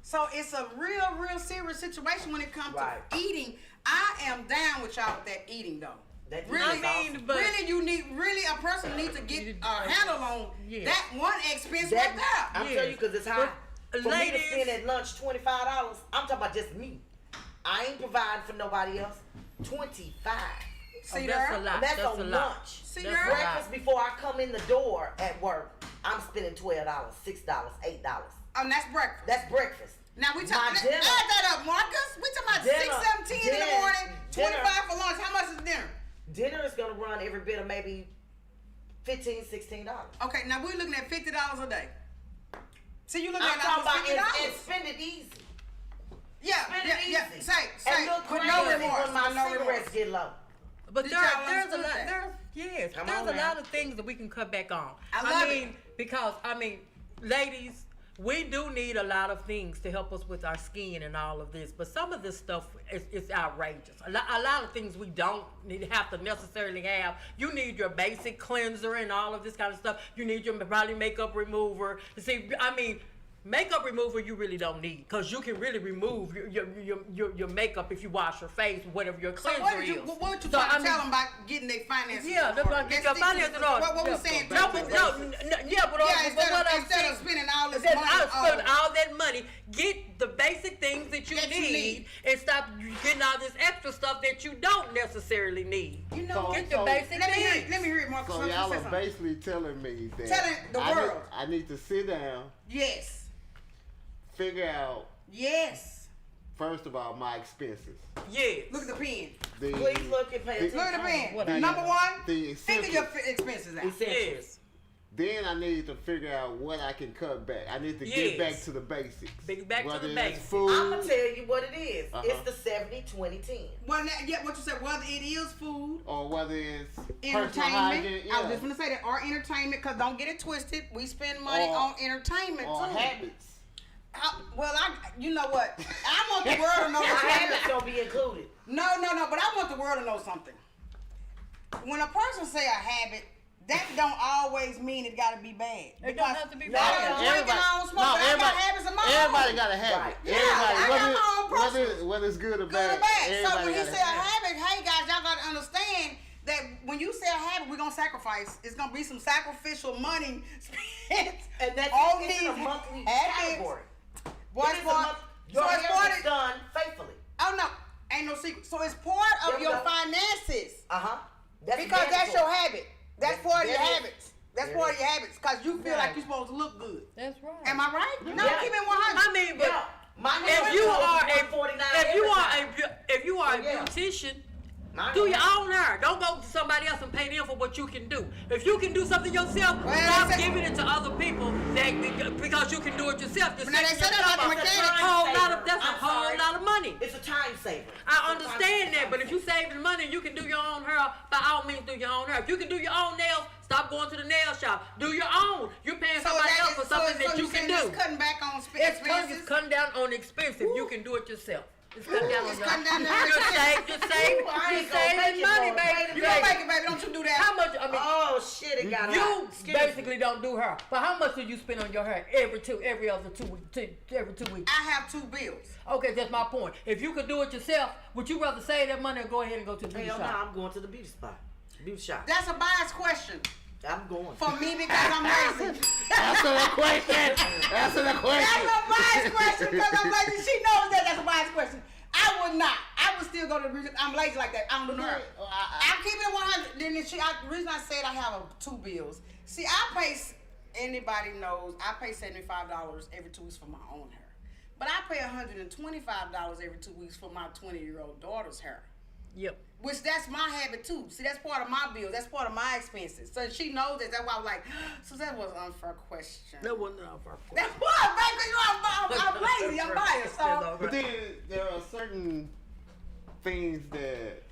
S1: So it's a real serious situation when it comes
S2: Right.
S1: to eating. I am down with y'all with that eating though.
S2: That
S1: Really,
S2: is awesome.
S3: but-
S1: really a person needs to get a handle on
S3: Yeah.
S1: that one expense
S2: That,
S1: right there.
S2: I'm telling you because it's high.
S3: But,
S2: For me to
S3: ladies-
S2: spend at lunch $25, I'm talking about just me. I ain't providing for nobody else. 25.
S1: See
S3: that's
S1: there?
S3: a lot.
S2: That's
S3: That's
S2: on
S3: a lot.
S2: lunch.
S1: See
S3: That's
S1: there?
S3: a lot.
S2: Breakfast before I come in the door at work, I'm spending $12, $6, $8.
S1: Oh, and that's breakfast.
S2: That's breakfast.
S1: Now we
S2: My
S1: talking. Add
S2: dinner.
S1: that up, Marcus. We talking about
S2: Dinner.
S1: 6, 7, 10 in the
S2: Dinner.
S1: morning.
S2: Dinner.
S1: 25 for lunch. How much is dinner?
S2: Dinner is gonna run every bit of maybe $15, $16.
S1: Okay, now we're looking at $50 a day. See, you looking
S2: I'm
S1: at
S2: talking
S1: almost
S2: about
S1: $50.
S2: and spend it easy.
S1: Yeah,
S2: Spend
S1: yeah,
S2: it
S1: yeah.
S2: easy.
S1: Say,
S2: And look
S1: with
S2: crazy
S1: no remorse.
S2: when my
S1: with no
S2: cigarettes
S1: remorse.
S2: get low.
S3: But
S1: Did
S3: there's
S1: y'all
S3: a
S1: understood
S3: lot.
S1: that?
S3: There's
S2: Come
S3: a
S2: on now.
S3: lot of things that we can cut back on.
S1: I love
S3: mean, because ladies, we do need a lot of things to help us with our skin and all of this. But some of this stuff is outrageous. A lot of things we don't have to necessarily have. You need your basic cleanser and all of this kind of stuff. You need your probably makeup remover. See, makeup remover you really don't need because you can really remove your makeup if you wash your face, whatever your
S1: So
S3: cleanser
S1: what did you,
S3: is.
S1: what you
S3: So,
S1: trying to
S3: I mean,
S1: tell them about getting their finances?
S3: yeah,
S1: in
S3: that's
S1: order?
S3: why get
S1: Let's
S3: your
S1: stick to
S3: finances in order.
S1: What we saying?
S3: No, but
S1: Yeah,
S3: what I'm
S1: instead
S3: saying,
S1: of spending all this
S3: then
S1: money
S3: I'll spend
S1: on-
S3: all that money, get the basic things that you need, and stop getting all this extra stuff that you don't necessarily need.
S1: You know,
S6: So-
S3: Get the
S6: so-
S3: basic
S1: let me hear
S3: things.
S1: it. Let me hear it, Marcus.
S6: So
S1: Let me
S6: y'all
S1: say
S6: are
S1: something.
S6: basically telling me that
S1: Telling the world.
S6: I need to sit down,
S1: Yes.
S6: figure out
S1: Yes.
S6: first of all my expenses.
S3: Yes.
S1: Look at the pen.
S6: The,
S2: Please look and pay
S6: the-
S1: Look at the
S3: what
S1: pen.
S3: I
S1: Number
S3: know.
S1: one,
S6: The
S1: figure your
S6: essentials.
S1: expenses out.
S3: Yes.
S6: Then I need to figure out what I can cut back. I need to
S3: Yes.
S6: get back to the basics.
S3: Back to
S6: Whether
S3: the
S6: it's
S3: basics.
S6: Food,
S2: I'm gonna tell you what it is.
S6: Uh-huh.
S2: It's the 70-20-10.
S1: Well, now, yeah, what you said, whether it is food,
S6: or whether it's personal
S1: entertainment.
S6: hygiene,
S1: I was just gonna say that, or entertainment, because don't get it twisted. We spend money
S6: Or-
S1: on entertainment
S6: or
S1: too.
S6: habits.
S1: You know what? I want the world to know
S2: My
S1: what's
S2: habits
S1: happening.
S2: gonna be included.
S1: No, but I want the world to know something. When a person say a habit, that don't always mean it gotta be bad.
S3: It don't have to be
S1: I
S3: bad.
S1: don't drink and I don't smoke, but I got habits of my
S6: everybody
S1: own.
S6: got a habit.
S2: Right.
S1: Yeah, I got
S6: Everybody,
S1: my own
S6: whether it's good or
S1: Good
S6: bad.
S1: or bad. So
S6: everybody
S1: when he
S6: got a
S1: say a
S6: habit.
S1: habit, hey guys, y'all gotta understand that when you say a habit. We're gonna sacrifice. It's gonna be some sacrificial money spent
S2: And that's
S1: on
S2: it's
S1: these
S2: in a monthly
S1: habits.
S2: category.
S1: Boy,
S2: It
S1: it's
S2: is a
S1: part.
S2: month-
S1: So
S2: Your
S1: it's
S2: hair
S1: part
S2: is
S1: of.
S2: done faithfully.
S1: Oh no, ain't no secret. So it's part
S2: There
S1: of
S2: we
S1: your
S2: go.
S1: finances
S2: Uh-huh.
S1: because that's your habit. That's part of your
S2: That is-
S1: habits. That's
S2: that
S1: part
S2: is.
S1: of your habits because you feel
S3: Right.
S1: like you're supposed to look good.
S3: That's right.
S1: Am I right? No,
S2: Yeah.
S1: keep it 100.
S3: I mean, but
S2: Yeah. My
S3: if you are a
S2: $149
S3: if you are a
S2: Yeah.
S3: beautician,
S2: Mine
S3: do
S2: don't
S3: your
S2: have-
S3: own hair. Don't go to somebody else and pay them for what you can do. If you can do something yourself,
S1: Well,
S3: stop
S1: they say-
S3: giving it to other people because you can do it yourself. Just
S1: But now they
S3: saving
S1: say that
S3: yourself
S1: about the
S3: a
S1: mechanic.
S3: whole lot
S2: saver.
S3: of that's
S2: I'm
S3: a whole
S2: sorry.
S3: lot of money.
S2: It's a time saver.
S3: I understand that, but if you saving money, you can do your own hair. By all means, do your own hair. If you can do your own nails, stop going to the nail shop. Do your own. You're paying somebody else for something that you can do.
S1: It's cutting back on
S3: It's cutting down on the expense if you can do it yourself. It's cutting down on
S1: It's cutting down on the
S3: You're
S1: expense.
S3: saving
S2: I ain't gonna make it,
S3: money,
S2: boy.
S3: baby.
S1: You don't make it, baby. Don't you do that.
S3: How much? I mean,
S2: Oh shit! It got
S3: you
S2: hot. Excuse
S3: basically
S2: me.
S3: don't do hair. But how much do you spend on your hair every 2 weeks?
S1: I have 2 bills.
S3: Okay, that's my point. If you could do it yourself, would you rather save that money or go ahead and go to the beauty
S2: Hell no,
S3: shop?
S2: I'm going to the beauty spot. Beauty shop.
S1: That's a biased question
S2: I'm going.
S1: for me because I'm lazy.
S8: Answer the question. Answer the question.
S1: That's a biased question because I'm lazy. She knows that that's a biased question. I would not. I would still go to the music. I'm lazy like that. I don't do her. I'm keeping it 100. Then the reason I said I have 2 bills. See, I pay. Anybody knows I pay $75 every 2 weeks for my own hair, but I pay $125 every 2 weeks for my 20-year-old daughter's hair.
S3: Yep.
S1: Which that's my habit too. See, that's part of my bills. That's part of my expenses. So she knows that. That's why I was like, so that was an unfair question.
S3: That wasn't an unfair question.
S1: That was, baby. You know, I'm lazy. I'm biased. So.
S6: But then there are certain things that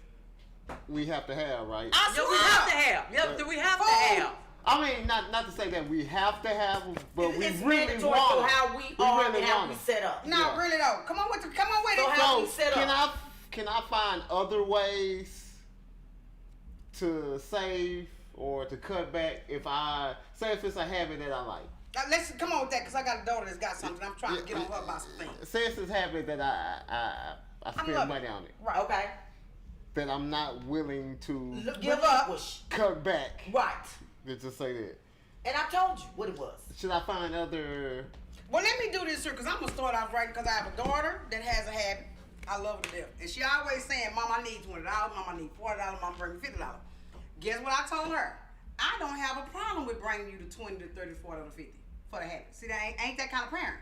S6: we have to have, right?
S1: I
S3: Yeah, we have to have. Yep, do we have to have?
S6: I mean, not to say that we have to have them, but we
S2: It's
S6: really
S2: mandatory
S6: want
S2: for
S6: them.
S2: how we are
S6: really
S2: and how
S6: want
S2: we
S6: them.
S2: set up.
S1: No,
S6: Yeah.
S1: really though. Come on with
S2: So
S1: it.
S2: how
S6: So
S2: we set up.
S6: can I find other ways to save or to cut back if if it's a habit that I like?
S1: Let's come on with that because I got a daughter that's got something. I'm trying to get on her about some things.
S6: Say it's a habit that I spend
S1: loving
S6: money
S1: it.
S6: on it,
S1: Right.
S2: Okay.
S6: that I'm not willing to
S1: Give up.
S2: Relinquish.
S6: cut back.
S2: Right.
S6: Let's just say that.
S2: And I told you what it was.
S6: Should I find other?
S1: Well, let me do this here because I'm gonna start off right because I have a daughter that has a habit. I love her to death, and she always saying, "Mom, I need $20. Mom, I need $40. Mom, bring me $50." Guess what I told her? I don't have a problem with bringing you to 20 to 30, 40, or 50 for the habit. See, that ain't that kind of parent.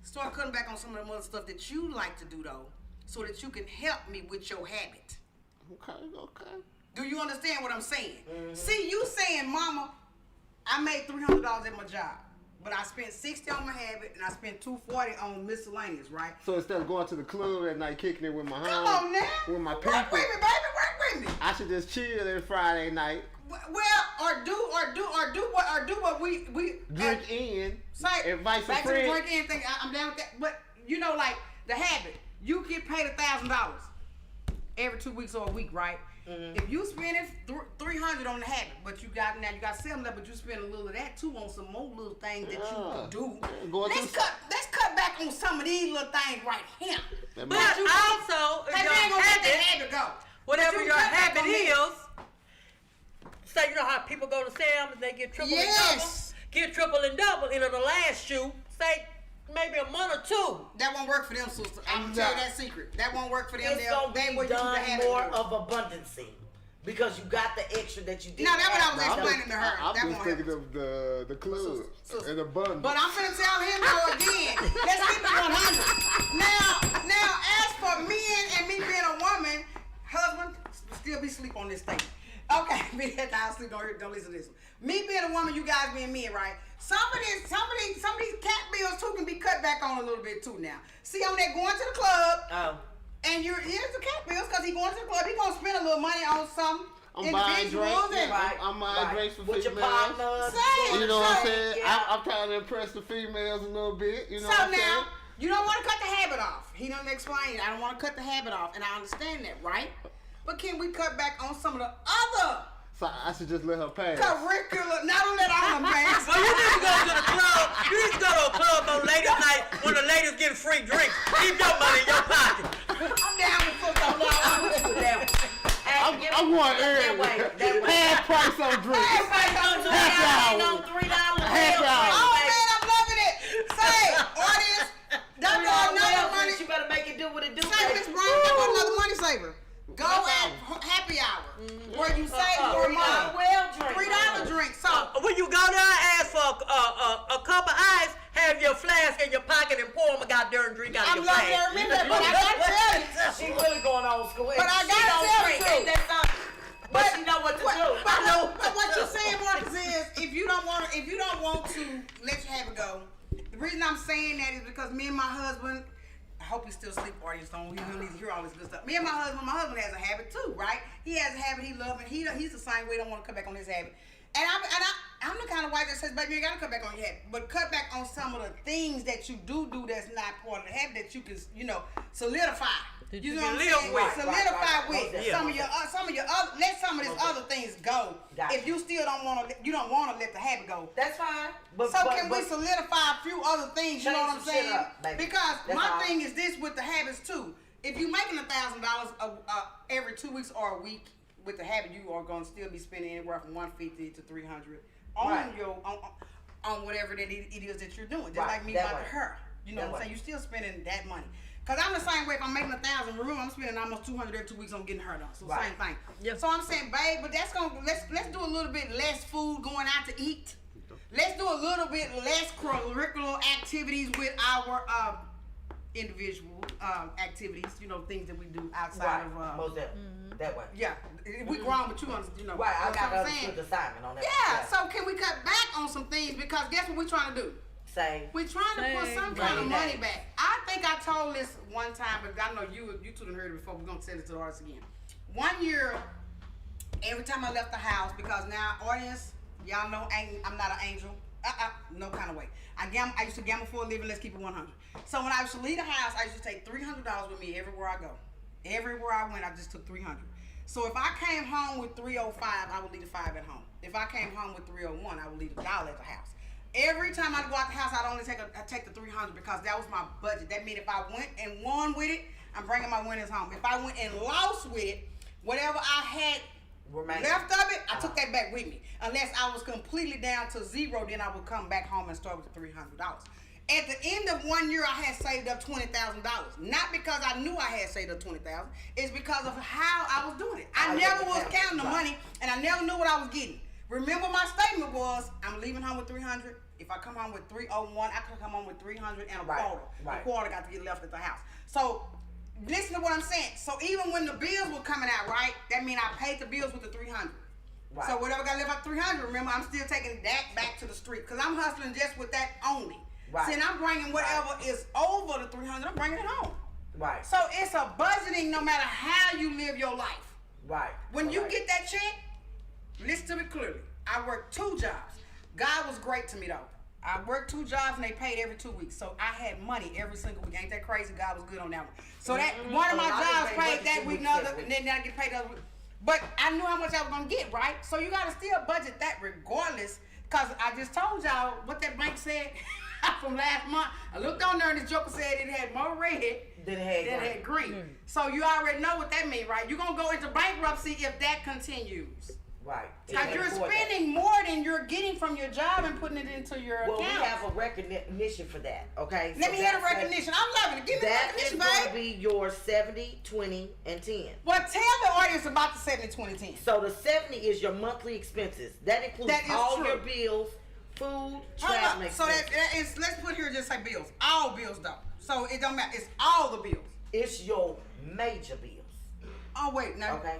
S1: Start cutting back on some of the other stuff that you like to do though, so that you can help me with your habit.
S6: Okay.
S1: Do you understand what I'm saying? See, you saying, Mama, I made $300 at my job, but I spent $60 on my habit and I spent $240 on miscellaneous, right?
S6: So instead of going to the club at night, kicking it with my
S1: Come
S6: home,
S1: on now.
S6: with my
S1: Work
S6: people,
S1: with me, baby. Work with me.
S6: I should just chill every Friday night,
S1: Well, or do what we
S6: drink in,
S1: say,
S6: invite some
S1: back to the
S6: friends.
S1: drink in thing. I'm down with that. But you know, like the habit, you get paid $1,000 every 2 weeks or a week, right? If you spend $300 on the habit, but you got $7 left, but you spend a little of that too on some more little things that you can do. Let's cut back on some of these little things right here.
S3: But also, if
S1: Hey,
S3: your
S1: we ain't gonna let that
S3: habit,
S1: habit go.
S3: whatever
S1: But you
S3: your
S1: cut back
S3: habit
S1: on that.
S3: is, say you know how people go to Sam's and they get triple and
S1: Yes.
S3: double, get triple and double, and in the last shoe, say maybe a month or 2.
S1: That won't work for them, sister. I'm gonna tell you that secret. That won't work for them.
S2: It's gonna
S1: They
S2: be
S1: will use the
S2: done
S1: habit
S2: more
S1: to do it.
S2: of abundancy because you got the extra that you did.
S1: No, that's what I was explaining to her.
S6: I'm
S1: That
S6: just
S1: won't
S6: thinking
S1: happen.
S6: of the club and the bun.
S1: But I'm finna tell him though again. Let's keep it 100. Now, as for men and me being a woman, husband still be sleep on this thing. Okay, me that I'll sleep. Don't listen to this one. Me being a woman, you guys being men, right? Some of these cat bills too can be cut back on a little bit too. Now, see on that going to the club,
S2: Oh.
S1: and here's the cat bills because he going to the club. He gonna spend a little money on some
S6: I'm buying
S1: individuals
S6: drinks.
S1: and
S6: I'm buying drinks for
S2: With your
S6: females.
S2: partner.
S1: Say
S6: You know what I'm
S1: Say,
S6: saying?
S2: yeah.
S6: I'm trying to impress the females a little bit. You know
S1: So
S6: what I'm
S1: now,
S6: saying?
S1: you don't want to cut the habit off. He done explained, I don't want to cut the habit off, and I understand that, right? But can we cut back on some of the other
S6: So I should just let her pass.
S1: curricular, not only that I'm a man.
S3: Well, you need to go to the club. You need to go to a club on ladies' night when the ladies get free drinks. Keep your money in your pocket.
S1: I'm down with foot on
S2: I'm with you there.
S6: I I'm going early. Half price on drinks.
S2: Ain't no $3
S6: Half hour.
S1: Oh man, I'm loving it. Say, audience, that's another money.
S2: You better make it do what it do.
S1: Say, Miss Brown, that's another money saver. Go at happy hour where you save more money. $3 drink. So
S3: when you go there, ask for a cup of ice, have your flask in your pocket, and pour them a goddamn drink out of your flask.
S1: I'm loving that, but I gotta tell you.
S2: She really going old school.
S1: But I gotta tell you.
S2: But she know what to do.
S1: But what you're saying, Marcus, is if you don't want to let you have it go. The reason I'm saying that is because me and my husband. I hope he's still asleep, audience. Don't he don't need to hear all this good stuff. Me and my husband has a habit too, right? He has a habit he loves, and he's the same way. Don't want to cut back on his habit. And I'm the kind of wife that says, baby, you gotta cut back on your habit, but cut back on some of the things that you do that's not part of the habit that you can, solidify. You know what I'm saying? Solidify with some of your other. Let some of these other things go. Gotcha. If you still don't want to let the habit go.
S2: That's fine.
S1: But can we solidify a few other things? You know what I'm saying? Because my thing is this with the habits too. If you're making $1,000 every 2 weeks or a week with the habit, you are going to still be spending anywhere from $150 to $300 on whatever it is that you're doing. Just like me about her. You know what I'm saying? You're still spending that money. Cause I'm the same way. If I'm making $1,000, remember I'm spending almost $200 every 2 weeks on getting her done. So same thing. Yep. So I'm saying, babe, but let's do a little bit less food going out to eat. Let's do a little bit less curricular activities with our individual activities. Things that we do outside of.
S2: Most that way.
S1: Yeah, we grown, but you understand.
S2: Right, I got the assignment on that.
S1: Yeah. So can we cut back on some things? Because guess what we're trying to do? We're trying to put some kind of money back. I think I told this one time, but I know you two done heard it before. We're gonna tell it to the audience again. 1 year, every time I left the house, because now audience, y'all know I'm not an angel. No kind of way. I used to gamble for a living. Let's keep it 100. So when I used to leave the house, I used to take $300 with me everywhere I go. Everywhere I went, I just took $300. So if I came home with $305, I would leave the $5 at home. If I came home with $301, I would leave $1 at the house. Every time I go out the house, I'd only take the $300 because that was my budget. That means if I went and won with it, I'm bringing my winnings home. If I went and lost with it, whatever I had left of it, I took that back with me. Unless I was completely down to zero, then I would come back home and start with the $300. At the end of 1 year, I had saved up $20,000. Not because I knew I had saved up $20,000. It's because of how I was doing it. I never was counting the money, and I never knew what I was getting. Remember, my statement was, I'm leaving home with $300. If I come home with $301, I could come home with $300 and a quarter. A quarter got to get left at the house. So listen to what I'm saying. So even when the bills were coming out, right, that means I paid the bills with the $300. Right. So whatever got left at $300, remember, I'm still taking that back to the street because I'm hustling just with that only. Right. See, and I'm bringing whatever is over the $300, I'm bringing it home. Right. So it's a budgeting no matter how you live your life. Right. When you get that check, listen to me clearly. I worked 2 jobs. God was great to me though. I worked 2 jobs and they paid every 2 weeks. So I had money every single week. Ain't that crazy? God was good on that one. So that one of my jobs paid that week, another, and then I get paid the other week. But I knew how much I was gonna get, right? So you gotta still budget that regardless. Cause I just told y'all what that bank said from last month. I looked on there and this joker said it had more red than it had green. So you already know what that means, right? You're gonna go into bankruptcy if that continues. Right. Because you're spending more than you're getting from your job and putting it into your account.
S2: Well, we have a recognition for that, okay?
S1: Let me hear the recognition. I'm loving it. Give me the recognition, babe.
S2: That is going to be your 70, 20, and 10.
S1: Well, tell the audience about the 70, 20, 10.
S2: So the 70 is your monthly expenses. That includes all your bills, food, travel expenses.
S1: So that is, let's put here just say bills. All bills, though. So it don't matter. It's all the bills.
S2: It's your major bills.
S1: Oh, wait. Now.
S2: Okay.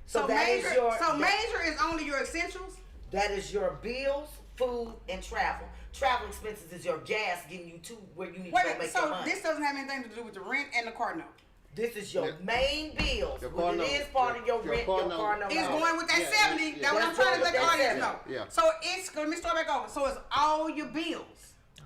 S1: So major is only your essentials?
S2: That is your bills, food, and travel. Travel expenses is your gas getting you to where you need to go make your money.
S1: So this doesn't have anything to do with the rent and the car note?
S2: This is your main bills. It is part of your rent, your car note.
S1: It's going with that 70. That's what I'm trying to let the audience know. Yeah. So let me start back over. So it's all your bills.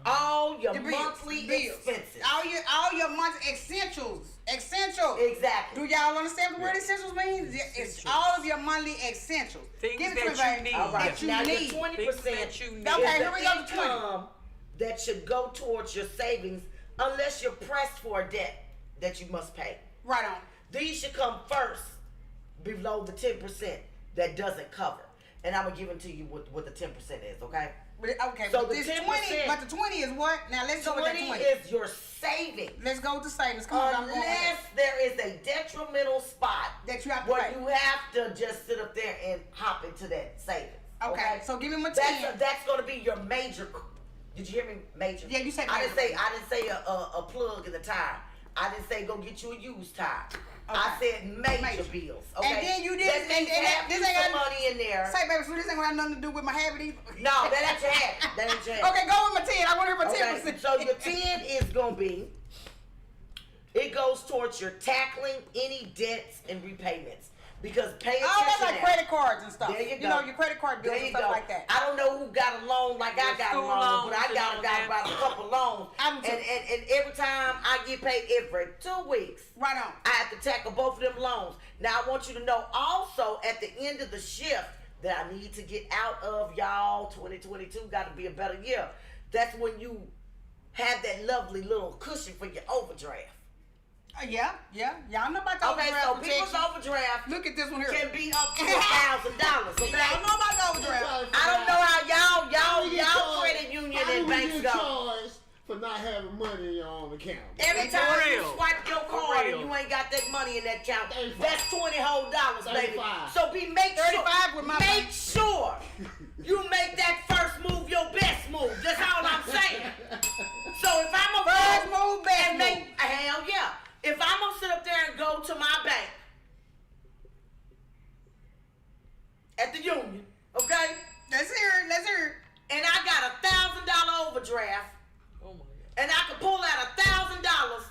S2: All your monthly expenses.
S1: All your monthly essentials. Essentials.
S2: Exactly.
S1: Do y'all understand what the word essentials means? It's all of your monthly essentials.
S3: Things that you need.
S2: All right.
S1: That you
S2: now
S1: need.
S2: Your 20%
S1: okay, here we go to 20.
S2: That should go towards your savings unless you're pressed for a debt that you must pay.
S1: Right on.
S2: These should come first below the 10% that doesn't cover. And I'm gonna give it to you what the 10% is, okay?
S1: Okay,
S2: So
S1: but
S2: the
S1: this
S2: 10%,
S1: 20, but the 20 is what? Now let's go with that 20.
S2: is your savings.
S1: Let's go with the savings. Come on, I'm going with
S2: Unless
S1: that.
S2: there is a detrimental spot
S1: That you have to
S2: where
S1: pay.
S2: you have to just sit up there and hop into that savings.
S1: Okay, so give me my 10.
S2: That's gonna be your major. Did you hear me? Major.
S1: Yeah, you said
S2: I
S1: major.
S2: didn't say a plug in the tire. I didn't say go get you a used tire. I
S1: Okay.
S2: said major bills. Okay.
S1: And then you did
S2: that means have
S1: this
S2: you
S1: ain't
S2: some
S1: got
S2: money in there.
S1: Say, baby, so this ain't gonna have nothing to do with my habit either.
S2: No, that ain't your habit. That ain't your habit.
S1: Okay, go with my 10. I want to hear my 10%.
S2: Okay, so your 10 is gonna be. It goes towards your tackling any debts and repayments. Because pay attention.
S1: Oh, that's like
S2: now.
S1: credit cards and stuff.
S2: There you go.
S1: You know, your credit card bills
S2: There
S1: and
S2: you
S1: stuff
S2: go.
S1: like that.
S2: I don't know who got a loan like I got a
S3: school
S2: loan, but I
S3: loans
S2: got
S3: and
S2: got
S3: all
S2: about a couple loans.
S1: I'm too.
S2: And every time I get paid every 2 weeks,
S1: Right on.
S2: I have to tackle both of them loans. Now I want you to know also at the end of the shift that I need to get out of, y'all. 2022 got to be a better year. That's when you have that lovely little cushion for your overdraft.
S1: Yeah. Y'all know about the
S2: Okay,
S1: overdraft
S2: so
S1: protection.
S2: people's overdraft
S1: Look at this one here.
S2: can be up to $1,000. Okay.
S1: Y'all know about the overdraft.
S2: I don't know how y'all credit union
S6: How
S2: and
S6: do we
S2: banks
S6: get
S2: go.
S6: charged for not having money in your own account?
S2: Every
S3: For
S2: time you
S3: real.
S2: swipe your card and
S3: real.
S2: you ain't got that money in that account,
S6: 35.
S2: that's $20 whole, baby.
S6: 35.
S2: So make
S1: 35 with my
S2: make
S1: bank.
S2: sure you make that first move your best move. That's all I'm saying. So if I'm a
S1: First move, best
S2: and
S1: move.
S2: hell yeah. If I'm gonna sit up there and go to my bank at the union, okay,
S1: Let's hear it.
S2: and I got $1,000 overdraft,
S3: Oh my God.
S2: and I can pull out $1,000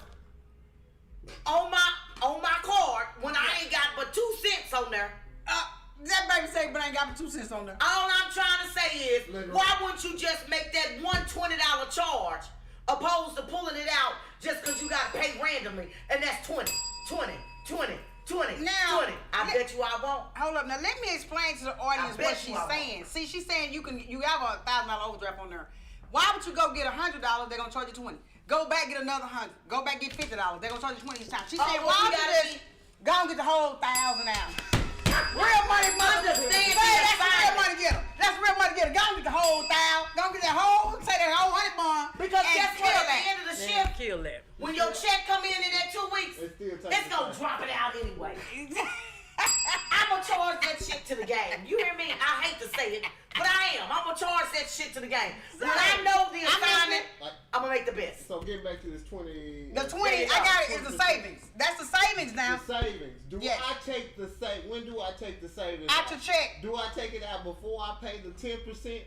S2: on my card when I ain't got but 2 cents on there.
S1: That baby say, but I ain't got but 2 cents on there.
S2: All I'm trying to say is,
S6: Literally.
S2: why wouldn't you just make that one $20 charge opposed to pulling it out just because you got to pay randomly, and that's 20.
S1: Now,
S2: I bet you I won't.
S1: Hold up. Now let me explain to the audience
S2: I bet
S1: what
S2: you
S1: she's
S2: I won't.
S1: saying. See, she's saying you have a $1,000 overdraft on there. Why would you go get $100? They're gonna charge you 20. Go back get another 100. Go back get $50. They're gonna charge you 20 each time. She
S2: Oh,
S1: said,
S2: well,
S1: why
S2: we
S1: would you
S2: gotta
S1: just go and get the whole 1,000 out? Real money,
S2: Understand
S1: Say,
S2: the
S1: that's a real
S2: assignment.
S1: money getter. That's a real money getter. Go and get the whole 1,000. Go and get that whole, say that whole 100 bond.
S2: Because
S1: and
S2: guess what?
S1: kill
S2: At the end of the
S3: Man,
S2: shift,
S3: kill that.
S2: when your check come in that 2 weeks,
S6: It still takes
S2: it's gonna
S6: time.
S2: drop it out anyway. I'm gonna charge that shit to the game. You hear me? I hate to say it, but I am. I'm gonna charge that shit to the game. When I know the assignment, I'm gonna make the best.
S6: So getting back to this 20.
S1: The 20, I got it, is the savings. That's the savings now.
S6: The savings. Do
S1: Yes.
S6: I take the when do I take the savings
S1: Out your check.
S6: Do I take it out before I pay the 10%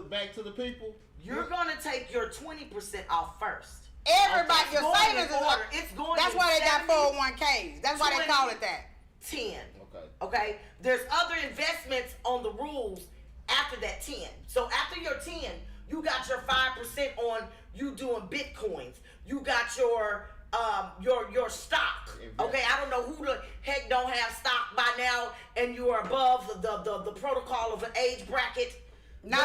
S6: back to the people?
S2: You're gonna take your 20% off first.
S1: Everybody,
S2: It's
S1: your
S2: going
S1: savings
S2: in
S1: is
S2: order.
S1: up.
S2: It's going
S1: That's
S2: in
S1: why they got
S2: 70,
S1: 401ks. That's why they call it that.
S2: 10.
S6: Okay.
S2: Okay? There's other investments on the rules after that 10. So after your 10, you got your 5% on you doing Bitcoins. You got your stock. Okay, I don't know who the heck don't have stock by now, and you are above the protocol of an age bracket.
S1: No.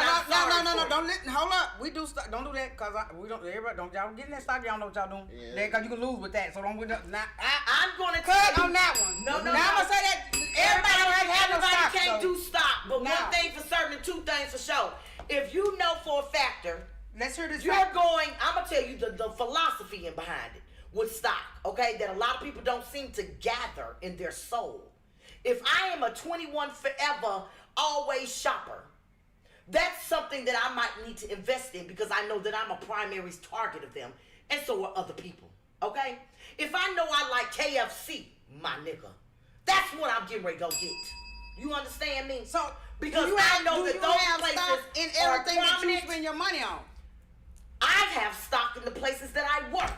S1: Don't listen. Hold up. We do stuff. Don't do that because we don't. Everybody don't. Y'all get in that stock. Y'all know what y'all doing.
S6: Yeah.
S1: Because you can lose with that. So don't.
S2: I'm gonna
S1: Cut
S2: tell
S1: on
S2: you,
S1: that one.
S2: No.
S1: Now I'm gonna say that everybody don't have no
S2: Everybody
S1: stock.
S2: can't
S1: so.
S2: do stock, but
S1: No.
S2: one thing for certain and 2 things for sure. If you know for a factor,
S1: Let's hear this.
S2: you're
S1: fact.
S2: going, I'm going to tell you the philosophy in behind it with stock, okay, that a lot of people don't seem to gather in their soul. If I am a 21 forever, always shopper, that's something that I might need to invest in because I know that I'm a primary target of them, and so are other people, okay? If I know I like KFC, my nigga, that's what I'm getting ready to go get. You understand me?
S1: So
S2: because
S1: do you
S2: I
S1: have,
S2: know
S1: do
S2: that
S1: you
S2: those
S1: have
S2: places
S1: stock in
S2: are
S1: everything that you
S2: prominent.
S1: spend your money on.
S2: I have stock in the places that I work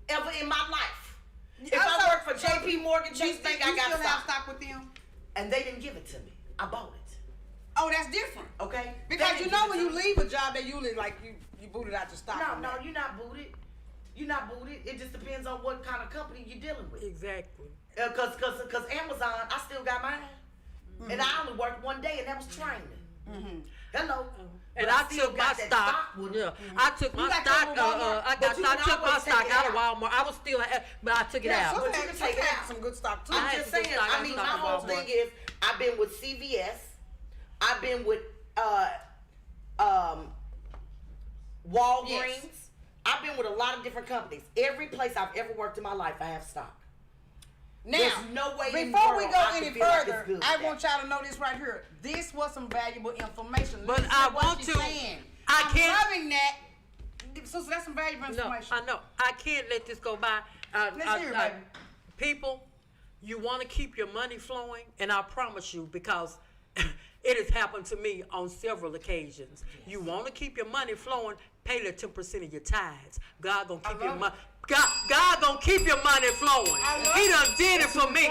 S2: ever in my life. If I
S1: Also,
S2: work for J.P. Morgan Chase Bank, I
S1: you
S2: got
S1: still have
S2: stock.
S1: stock with them.
S2: And they didn't give it to me. I bought it.
S1: Oh, that's different.
S2: Okay?
S1: Because
S2: They
S1: you
S2: didn't
S1: know
S2: give
S1: when
S2: it
S1: you
S2: to me.
S1: leave a job, they usually like you booted out your stock. from
S2: No,
S1: that.
S2: you're not booted. You're not booted. It just depends on what kind of company you're dealing with.
S3: Exactly.
S2: Cause Amazon, I still got mine. And I only worked one day, and that was training. Hello.
S3: And
S2: But
S3: I
S2: still
S3: took my
S2: got that
S3: stock.
S2: with
S3: Yeah,
S2: it.
S3: I took
S1: You
S3: my
S1: got
S3: stock.
S1: that with Walmart?
S2: But you
S3: I
S2: can
S3: took my
S2: always take
S3: stock
S2: it
S3: out of
S2: out.
S3: Walmart. I was still, but I took it out.
S1: Sister
S2: But you
S1: had-
S2: can take
S1: Sister
S2: it
S1: had
S2: out.
S1: some good stock too.
S3: I
S2: I'm
S3: had
S2: just
S3: some good
S2: saying.
S3: stock.
S2: I mean, my whole thing is, I've been with CVS. I've been with Walgreens.
S1: Yes.
S2: I've been with a lot of different companies. Every place I've ever worked in my life, I have stock.
S1: Now,
S2: There's no way in the
S1: before we
S2: world
S1: go
S2: I
S1: any
S2: can feel like it's
S1: further,
S2: good
S1: I
S2: with
S1: want
S2: that.
S1: y'all to know this right here. This was some valuable information.
S3: But
S1: Listen
S3: I
S1: to what
S3: want
S1: she's
S3: to-
S1: saying.
S3: I
S1: I'm
S3: can't-
S1: loving that. So that's some valuable
S3: No,
S1: information.
S3: I know. I can't let this go by.
S1: Let's hear it, baby.
S3: People, you want to keep your money flowing, and I promise you, because it has happened to me on several occasions. You want to keep your money flowing, pay the 10% of your tithes. God gonna keep your money. God gonna keep your money flowing. He done did it for me.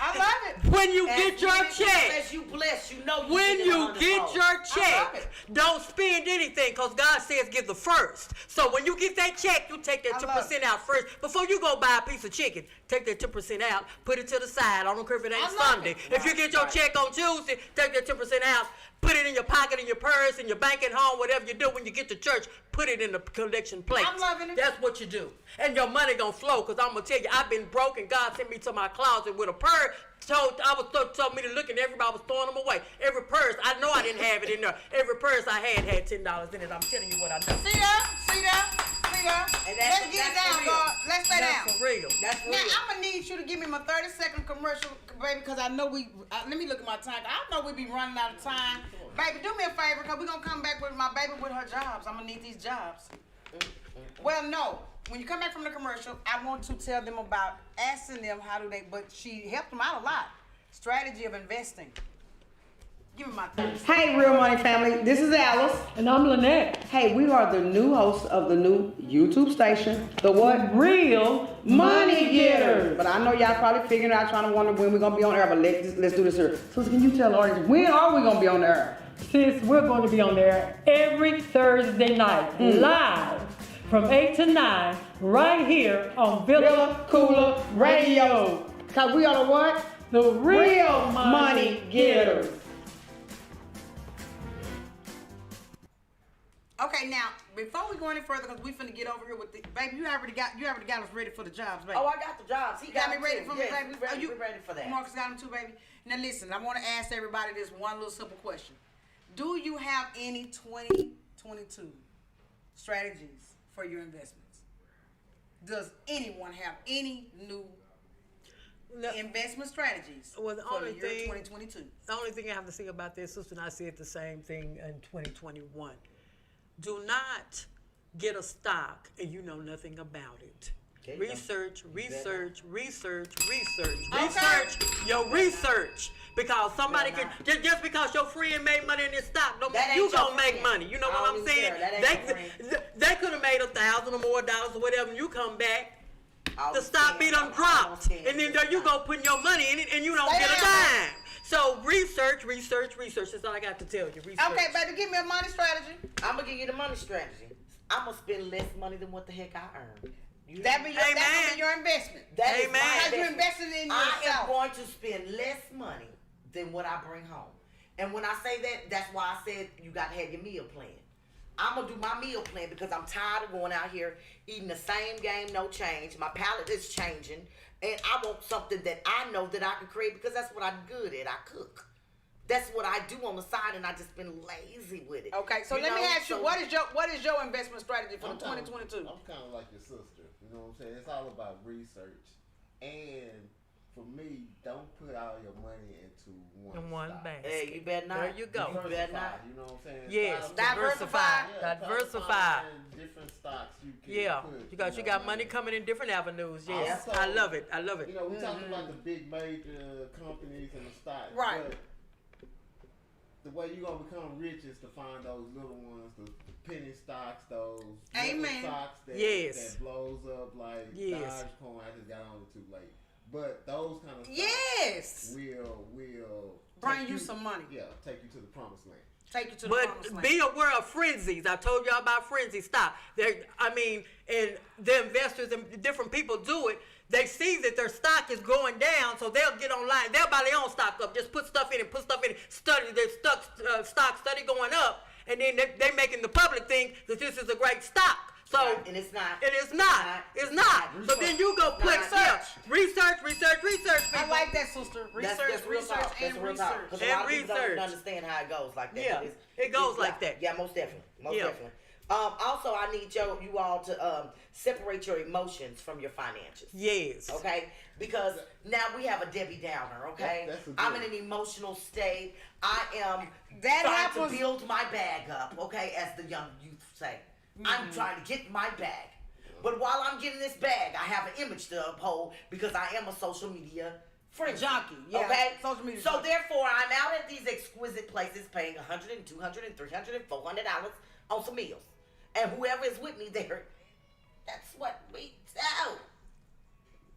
S1: I love it.
S3: When you
S2: As
S3: get your
S2: many
S3: check.
S2: as you bless, you know you
S3: When
S2: get it
S3: you
S2: 100
S3: get
S2: fold.
S3: your
S1: I love
S3: check,
S1: it.
S3: don't spend anything, because God says give the first. So when you get that check, you take that
S1: I
S3: 10% out first. Before you go buy a piece of chicken, take that 10% out, put it to the side. I don't care if it ain't
S1: I love
S3: Sunday.
S1: it.
S3: If you get your check on Tuesday, take that 10% out, put it in your pocket, in your purse, in your bank at home, whatever you do when you get to church, put it in the collection plate.
S1: I'm loving it.
S3: That's what you do. And your money gonna flow, because I'm gonna tell you, I've been broke, and God sent me to my closet with a purse. Told me to look, and everybody was throwing them away. Every purse, I know I didn't have it in there. Every purse I had $10 in it. I'm telling you what I know.
S1: See that? See that? See that?
S2: And
S1: Let's
S2: that's-
S1: get it
S2: that's
S1: down,
S2: for real.
S1: God. Let's stay down.
S3: That's for real.
S2: That's
S1: Now,
S2: real.
S1: I'm gonna need you to give me my 30-second commercial, baby, because I know let me look at my time. I know we be running out of time. Baby, do me a favor, because we're gonna come back with my baby with her jobs. I'm gonna need these jobs. Well, no. When you come back from the commercial, I want to tell them about asking them how do they, but she helped them out a lot. Strategy of investing. Give me my 30. Hey, Real Money family. This is Alice.
S7: And I'm Lynette.
S1: Hey, we are the new hosts of the new YouTube station. The what?
S7: Real
S1: Money Getters. But I know y'all probably figuring out, trying to wonder when we're gonna be on air. But let's do this here. So can you tell the audience, when are we gonna be on the air?
S7: Sis, we're going to be on there every Thursday night, live from 8 to 9, right here on Villa Koola Radio.
S1: Cause we are the what?
S7: The
S1: Real Money Getters. Okay, now before we go any further, cause we finna get over here with the baby. You already got us ready for the jobs, baby.
S2: Oh, I got the jobs. He
S1: You got me
S2: them
S1: ready
S2: too.
S1: for me,
S2: Yes,
S1: baby.
S2: We're ready for that.
S1: Marcus got them too, baby. Now listen, I want to ask everybody this one little simple question: do you have any 2022 strategies for your investments? Does anyone have any new investment strategies
S3: Well, the
S1: for
S3: only
S1: the year
S3: thing-
S1: 2022?
S3: The only thing I have to say about this, sister, and I said the same thing in 2021. Do not get a stock and you know nothing about it.
S2: There you go.
S3: Research
S1: Okay.
S3: your research. Because somebody can, just because your friend made money in this stock, don't
S2: That
S3: mean you
S2: ain't your
S3: gonna make
S2: friend.
S3: money. You know
S2: I
S3: what
S2: don't
S3: I'm
S2: even
S3: saying?
S2: care. That ain't your friend.
S3: They could have made $1,000 or more dollars or whatever, and you come back,
S2: All
S3: the stock be done dropped, and then there you go putting your money in it, and you don't
S1: Stay
S3: get a
S1: down.
S3: dime. So research. That's all I got to tell you. Research.
S1: Okay, baby, give me a money strategy.
S2: I'm gonna give you the money strategy. I'm gonna spend less money than what the heck I earn.
S1: That be
S3: Amen.
S1: your investment.
S2: That is
S3: Amen.
S2: my
S1: Because you
S2: investment.
S1: invested in
S2: I am
S1: yourself.
S2: going to spend less money than what I bring home. And when I say that, that's why I said you got to have your meal plan. I'm going to do my meal plan because I'm tired of going out here eating the same game, no change. My palate is changing. And I want something that I know that I can create because that's what I'm good at. I cook. That's what I do on the side, and I just been lazy with it.
S1: Okay, so let me ask you, what is your investment strategy for 2022?
S6: I'm kind of like your sister. You know what I'm saying? It's all about research. And for me, don't put all your money into one stock.
S3: basket.
S2: Hey, you better not.
S3: There you go.
S2: You better not.
S6: You know what I'm saying?
S3: Yes,
S6: Start off-
S3: diversify.
S6: Yeah,
S3: Diversify.
S6: find different stocks you can
S3: Yeah,
S6: put,
S3: you got money coming in different avenues. Yes,
S6: Also,
S3: I love it.
S6: You know, we talking about the big major companies and the stocks.
S1: Right.
S6: But the way you're going to become rich is to find those little ones, the penny stocks, those little
S1: Amen.
S6: stocks that,
S3: Yes.
S6: that blows up like
S3: Yes.
S6: Dogecoin. I just got on it too late. But those kind of stocks
S1: Yes.
S6: will
S1: Bring
S6: take
S1: you some money.
S6: Yeah, take you to the promised land.
S1: take you to the
S3: But
S1: promised land.
S3: be aware of frenzies. I told y'all about frenzy stock. And the investors and different people do it. They see that their stock is going down, so they'll get online. They'll buy their own stock up. Just put stuff in it, study their stock study going up, and then they making the public think that this is a great stock. So
S2: Right, and it's not.
S3: It is not. It's not. So then you go put research.
S1: I
S3: People.
S1: like that, sister. Research,
S2: That's real
S1: research,
S2: talk. That's
S1: and
S2: real talk.
S1: research.
S2: 'Cause a lot of
S3: And
S2: people don't
S3: research.
S2: even understand how it goes like that.
S3: Yeah,
S2: But
S3: it goes like that.
S2: Yeah, most definitely. Most
S3: Yeah.
S2: definitely. Also, I need you all to separate your emotions from your finances.
S3: Yes.
S2: Okay? Because now we have a Debbie Downer, okay?
S6: That's a good
S2: I'm in an emotional state. I am
S1: That
S2: trying
S1: happens.
S2: to build my bag up, okay, as the young youth say. I'm trying to get my bag. But while I'm getting this bag, I have an image to uphold because I am a social media friend.
S1: Junkie, yeah,
S2: Okay?
S1: social media
S2: So
S1: junkie.
S2: therefore, I'm out at these exquisite places paying $100 and $200 and $300 and $400 on some meals. And whoever is with me there, that's what we do.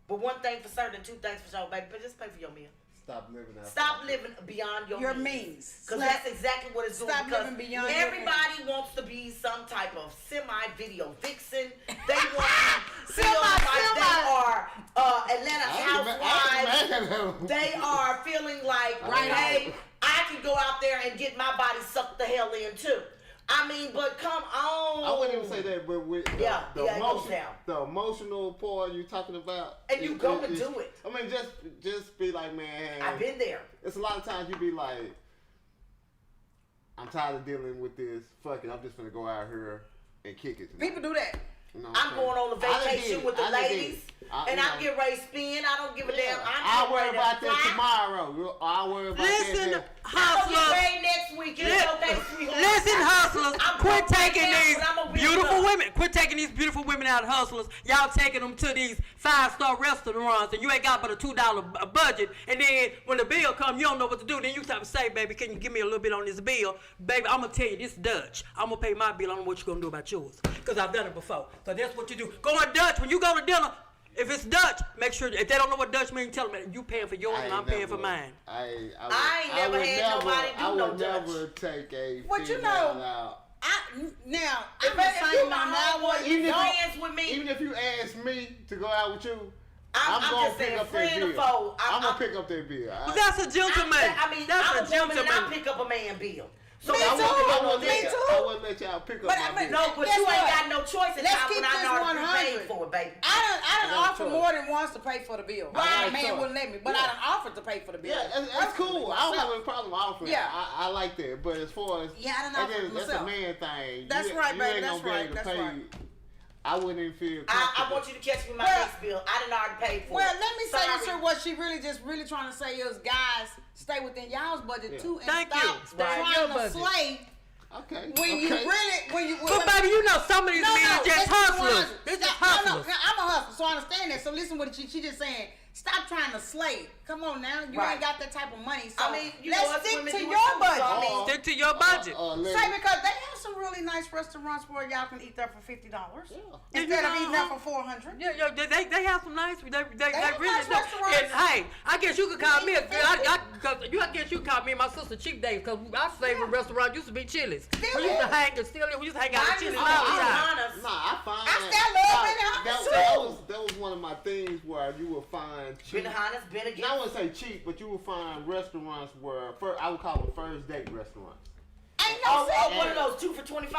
S2: But one thing for certain, two things for sure, baby, but just pay for your meal.
S6: Stop living out.
S2: Stop living beyond
S1: Your means.
S2: Because that's exactly what it's doing.
S1: Stop
S2: Because
S1: living beyond your
S2: everybody wants to be some type of semi-video vixen. They want to feel like they are Atlanta housewives. They are feeling like, hey, I can go out there and get my body sucked the hell in too. I mean, but come on.
S6: I wouldn't even say that, but with the,
S2: it goes down.
S6: the emotional part you're talking about,
S2: And you go and do it.
S6: I mean, just be like, man.
S2: I've been there.
S6: It's a lot of times you be like, I'm tired of dealing with this. Fuck it, I'm just gonna go out here and kick it tonight.
S1: People do that.
S6: You know what
S2: I'm going on a vacation with the ladies, and I'm
S6: getting
S2: getting ready to spin. I don't give a damn.
S6: I'll worry about that tomorrow. I'll worry about
S3: Listen,
S6: that.
S2: I'll get
S3: hustlers.
S2: paid next week. It's okay, sweetheart.
S3: Listen, hustlers,
S2: I'm
S3: quit
S2: broke right
S3: taking
S2: now,
S3: these
S2: but I'ma build
S3: beautiful
S2: up.
S3: women. Quit taking these beautiful women out, hustlers. Y'all taking them to these 5-star restaurants, and you ain't got but a $2 budget. And then when the bill come, you don't know what to do. Then you start to say, baby, can you give me a little bit on this bill? Baby, I'm gonna tell you this Dutch. I'm gonna pay my bill. I don't know what you're gonna do about yours, because I've done it before. So that's what you do. Go on Dutch when you go to dinner. If it's Dutch, make sure if they don't know what Dutch means, tell them you paying for yours and I'm paying for mine.
S2: I ain't never had nobody do no Dutch.
S6: I would never take a
S1: What you
S6: female
S1: know?
S6: out.
S1: I'm
S2: If
S1: the
S2: you
S1: same
S2: my
S1: on that one.
S2: homeboy, you friends with me.
S6: Even if you ask me to go out with you,
S2: I'm
S6: gonna
S2: just
S6: pick
S2: saying,
S6: up
S2: friend
S6: that
S2: or
S6: bill.
S2: foe.
S6: I'm gonna pick up that bill.
S3: But that's a gentleman.
S2: I mean,
S3: that's
S2: I'm
S3: a
S2: a woman and I
S3: gentleman.
S2: pick up a man bill. So
S1: Me
S2: I
S1: too.
S2: wouldn't
S1: Me
S2: let-
S1: too.
S6: I wouldn't let y'all pick up
S1: But
S6: my
S1: I mean,
S6: bill.
S2: No, but
S1: Guess
S2: you ain't
S1: what?
S2: got no choice in
S1: Let's
S2: time
S1: keep
S2: when I
S1: this
S2: know to be
S1: 100.
S2: paid for it, baby.
S1: I done
S6: no
S1: offered
S6: choice.
S1: more than once to pay for the bill.
S6: Right.
S1: My man wouldn't let me, but I done offered to pay for the bill.
S6: Yeah, that's cool. I don't have a problem offering.
S1: Yeah.
S6: I like that. But as far as
S1: Yeah, I done
S6: and
S1: offered
S6: then that's a
S1: myself.
S6: man thing.
S1: That's
S6: you,
S1: right,
S6: you
S1: baby,
S6: ain't
S1: that's
S6: gonna be
S1: right,
S6: able to
S1: that's
S6: pay.
S1: right.
S6: I wouldn't even feel
S2: I
S6: comfortable.
S2: want you to catch me my
S1: Well-
S2: next bill. I done already paid for
S1: Well,
S2: it.
S1: let me say this
S2: Sorry.
S1: here. What she really trying to say is, guys, stay within y'all's budget
S6: Yeah.
S1: too, and
S3: Thank you.
S1: stop
S3: Stay in your
S1: trying to
S3: budget.
S1: slay
S6: Okay.
S1: when you
S6: okay.
S1: really
S3: But baby, you know some of these men are just hustlers. They're just hustlers.
S1: No, I'm a hustler, so I understand that. So listen what she just saying. Stop trying to slay. Come on now, you
S2: Right.
S1: ain't got that type of money. So
S2: I mean, you know,
S1: let's
S2: us
S1: stick
S2: women
S1: to
S2: do it
S1: your
S2: too, so
S1: budget.
S2: I mean,
S3: Stick to your budget.
S1: Say because they have some really nice restaurants where y'all can eat there for $50 instead of eating there for $400.
S3: Yeah, they have some nice. They
S1: have
S3: really
S1: nice
S3: do.
S1: restaurants.
S3: And hey, I guess you could call me. I guess you could call me and my sister cheap days because our favorite restaurant used to be Chili's. We used to hang and still we used to hang out at Chili's all the time.
S6: Nah, I find
S1: I still love Benihana's
S6: that was one of my things where you would find cheap.
S2: Benihana's been again.
S6: I wouldn't say cheap, but you will find restaurants where I would call them first date restaurants.
S1: Ain't no sense.
S2: One of those 2 for $25.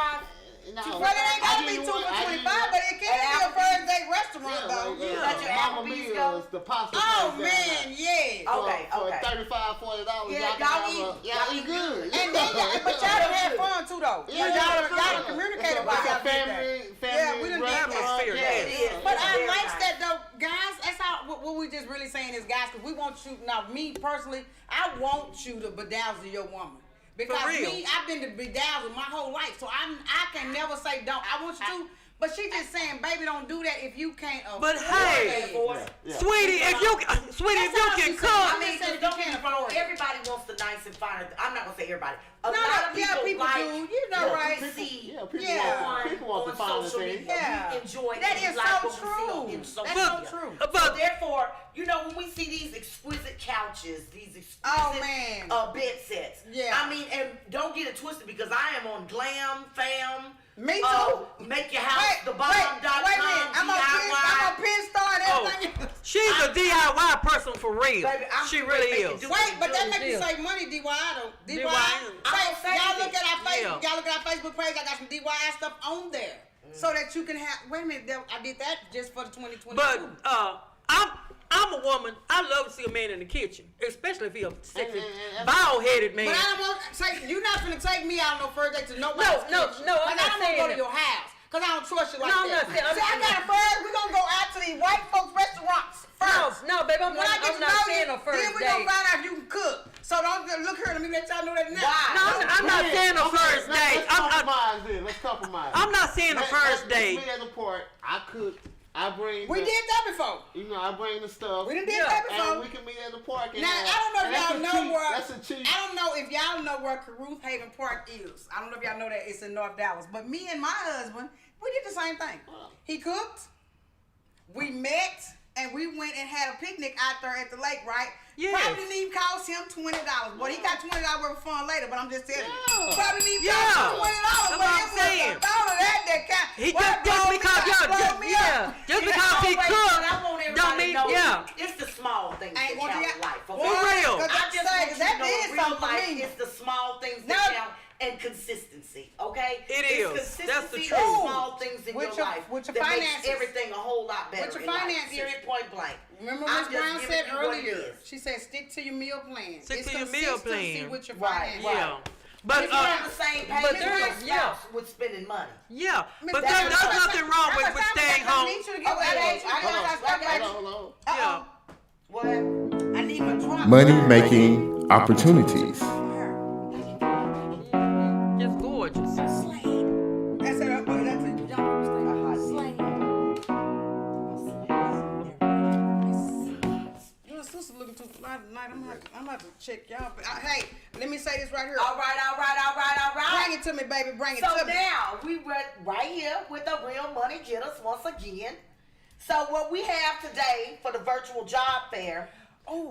S6: No,
S1: Well, it ain't gotta be 2 for $25, but it can be a first date restaurant though.
S2: Let your
S6: Mama
S2: Applebee's
S6: Meals,
S2: go.
S6: the pasta.
S1: Oh
S6: place down
S1: man, yeah.
S2: Okay,
S6: for
S2: okay.
S6: $35-$40,
S2: Yeah, y'all eat
S6: good.
S1: And then, but y'all done had fun too though.
S6: Yeah,
S1: y'all
S6: yeah.
S1: done communicated
S6: It's
S1: about
S6: a
S1: y'all
S6: family
S1: Yeah, we done did
S6: restaurant.
S3: atmosphere,
S2: Yeah, it is.
S1: But
S2: It's
S1: I
S2: very
S1: like
S2: nice.
S1: that though, guys. That's how what we just really saying is, guys, because we want you. Now, me personally, I want you to bedazzle your woman. Because
S3: real.
S1: me, I've been to bedazzle my whole life, so I can never say don't. I want you to, but she just saying, baby, don't do that if you can't afford
S3: But hey,
S1: it.
S6: Yeah.
S3: sweetie, if you can
S1: That's all
S3: cook.
S1: she said.
S2: I
S1: I
S2: mean,
S1: said,
S2: don't
S1: you
S2: get me
S1: can't
S2: wrong.
S1: afford it.
S2: Everybody wants the nice and finer. I'm not gonna say everybody. A
S1: No,
S2: lot of
S1: yeah, people
S2: like
S1: do. You know,
S2: what
S1: right.
S2: we see
S6: Yeah, people
S1: Yeah.
S6: want people want the
S2: on
S6: finer
S2: social
S6: things.
S2: media.
S1: Yeah.
S2: We enjoy
S1: That
S2: it.
S1: is
S2: Like
S1: so
S2: what we see on-
S1: true.
S2: in social
S1: That's so
S2: media.
S1: true.
S2: So
S3: But
S2: therefore, you know, when we see these exquisite couches, these exquisite
S1: Oh, man.
S2: bed sets.
S1: Yeah.
S2: I mean, And don't get it twisted because I am on Glam, Fam.
S1: Me too.
S2: Make your house the bomb.com.
S1: Wait a minute. I'm on Pinstar and everything.
S3: She's a DIY person for real.
S2: Baby,
S3: she really is.
S1: Wait, but that makes you save money, DIY though. DIY. Y'all look at our Facebook. Y'all look at our Facebook page. I got some DIY stuff on there, so that you can have. Wait a minute, I did that just for the 2022.
S3: But I'm a woman. I love to see a man in the kitchen, especially if he's a sexy, bald-headed man.
S1: But I don't want to take. You're not gonna take me out on no first date to nobody.
S3: No. I'm not
S1: I don't want to go to your house because I don't trust you like that.
S3: I'm not saying.
S1: See, I got a first. We're gonna go out to these white folks' restaurants first.
S3: No, baby, I'm not saying a first
S1: then we're
S3: date.
S1: gonna find out if you can cook. So don't look here. Let me let y'all know that now.
S3: No, I'm not saying a first date.
S6: Let's compromise.
S3: I'm not saying a first date.
S6: Me as a part, I cook. I bring.
S1: We did that before.
S6: You know, I bring the stuff.
S1: We done did that before.
S6: And we can meet at the park.
S1: Now I don't know if y'all know where.
S6: That's a cheat.
S1: I don't know if y'all know where Caruth Haven Park is. I don't know if y'all know that it's in North Dallas. But me and my husband, we did the same thing. He cooked. We met. And we went and had a picnic out there at the lake, right?
S3: Yes.
S1: Probably didn't even cost him $20. Boy, he got $20 worth of fun later, but I'm just telling you. Probably didn't even cost him $20.
S3: That's what I'm saying.
S1: But it was the thought of that count.
S3: He just because he cooked, don't mean
S2: It's the small things that count in life.
S3: For real.
S2: I just want you to know in real life,
S1: me.
S2: it's the small things that count. And consistency, okay?
S3: It is.
S2: Consistency.
S3: That's the
S2: and
S3: truth.
S2: small things in your life
S1: with your
S2: that
S1: finances.
S2: makes everything a whole lot better.
S1: With your
S2: in life.
S1: finances.
S2: Period, point blank.
S1: Remember
S2: I'm
S1: Ms.
S2: just
S1: Brown
S2: giving
S1: said
S2: you what it
S1: earlier,
S2: is.
S1: she said stick to your meal plan.
S3: Stick
S1: It's
S3: to your meal
S1: consistency
S3: plan.
S1: with your
S2: Right,
S1: finances.
S3: Yeah. But
S2: If you're on the same page
S3: but
S2: with
S3: there
S2: your
S3: is
S2: spouse with spending money.
S3: yeah.
S1: Miss
S3: But
S1: Brown,
S3: there's nothing wrong with staying home.
S1: I need you to get that age.
S6: Hold on.
S3: Yeah.
S2: What happened?
S1: I need my drunk.
S5: Money making opportunities.
S3: Just gorgeous.
S1: That's a Your sister looking too fly tonight. I'm about to check y'all. But, hey, let me say this right here.
S2: All right.
S1: Bring it to me, baby. Bring it
S2: So
S1: to me.
S2: now we were right here with the Real Money Getters once again. So what we have today for the virtual job fair,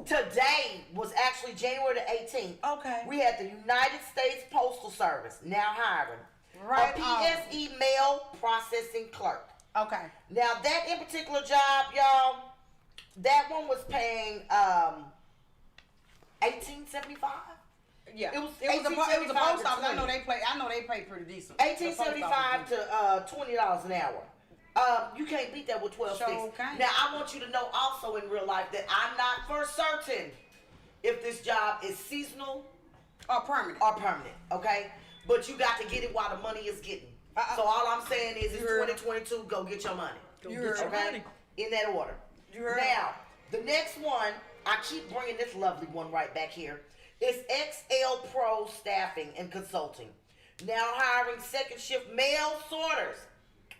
S2: today was actually January the 18th.
S1: Okay.
S2: We had the United States Postal Service now hiring
S1: Right
S2: a
S1: on.
S2: PSE mail processing clerk.
S1: Okay.
S2: Now that in particular job, y'all, that one was paying $18.75.
S1: Yeah.
S2: It was
S1: a post office. I know
S2: $18.75
S1: they pay pretty decent.
S2: $18.75 to $20 an hour. You can't beat that with 12
S1: Sure
S2: sticks.
S1: can.
S2: Now I want you to know also in real life that I'm not for certain if this job is seasonal
S1: or permanent.
S2: Okay? But you got to get it while the money is getting. So all I'm saying is it's 2022, go get your money.
S1: You heard me.
S2: Okay? In that order.
S1: You heard
S2: Now, the next one, I keep bringing this lovely one right back here. It's XL Pro Staffing and Consulting. Now hiring second shift mail sorters,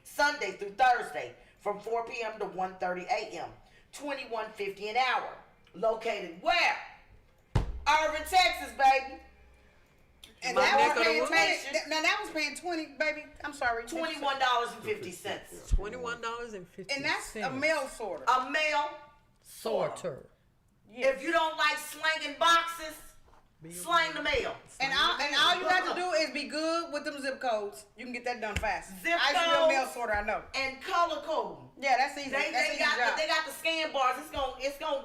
S2: Sunday through Thursday, from 4 p.m. to 1:30 a.m. $21.50 an hour. Located where? Irving, Texas, baby.
S1: And
S3: My
S1: that was
S3: neck of the
S1: paying
S3: woods.
S1: 20. Now that was paying 20, baby. I'm sorry.
S2: $21.50.
S3: $21.50.
S1: And that's a mail sorter.
S2: A mail
S3: sorter.
S1: Yes.
S2: If you don't like slanging boxes, slang the mail.
S1: And all you got to do is be good with them zip codes. You can get that done fast.
S2: Zip
S1: I used to be a
S2: codes.
S1: mail sorter, I know.
S2: And color code.
S1: Yeah, that's easy.
S2: They
S1: That's easy
S2: got
S1: job.
S2: they got the scan bars. It's gonna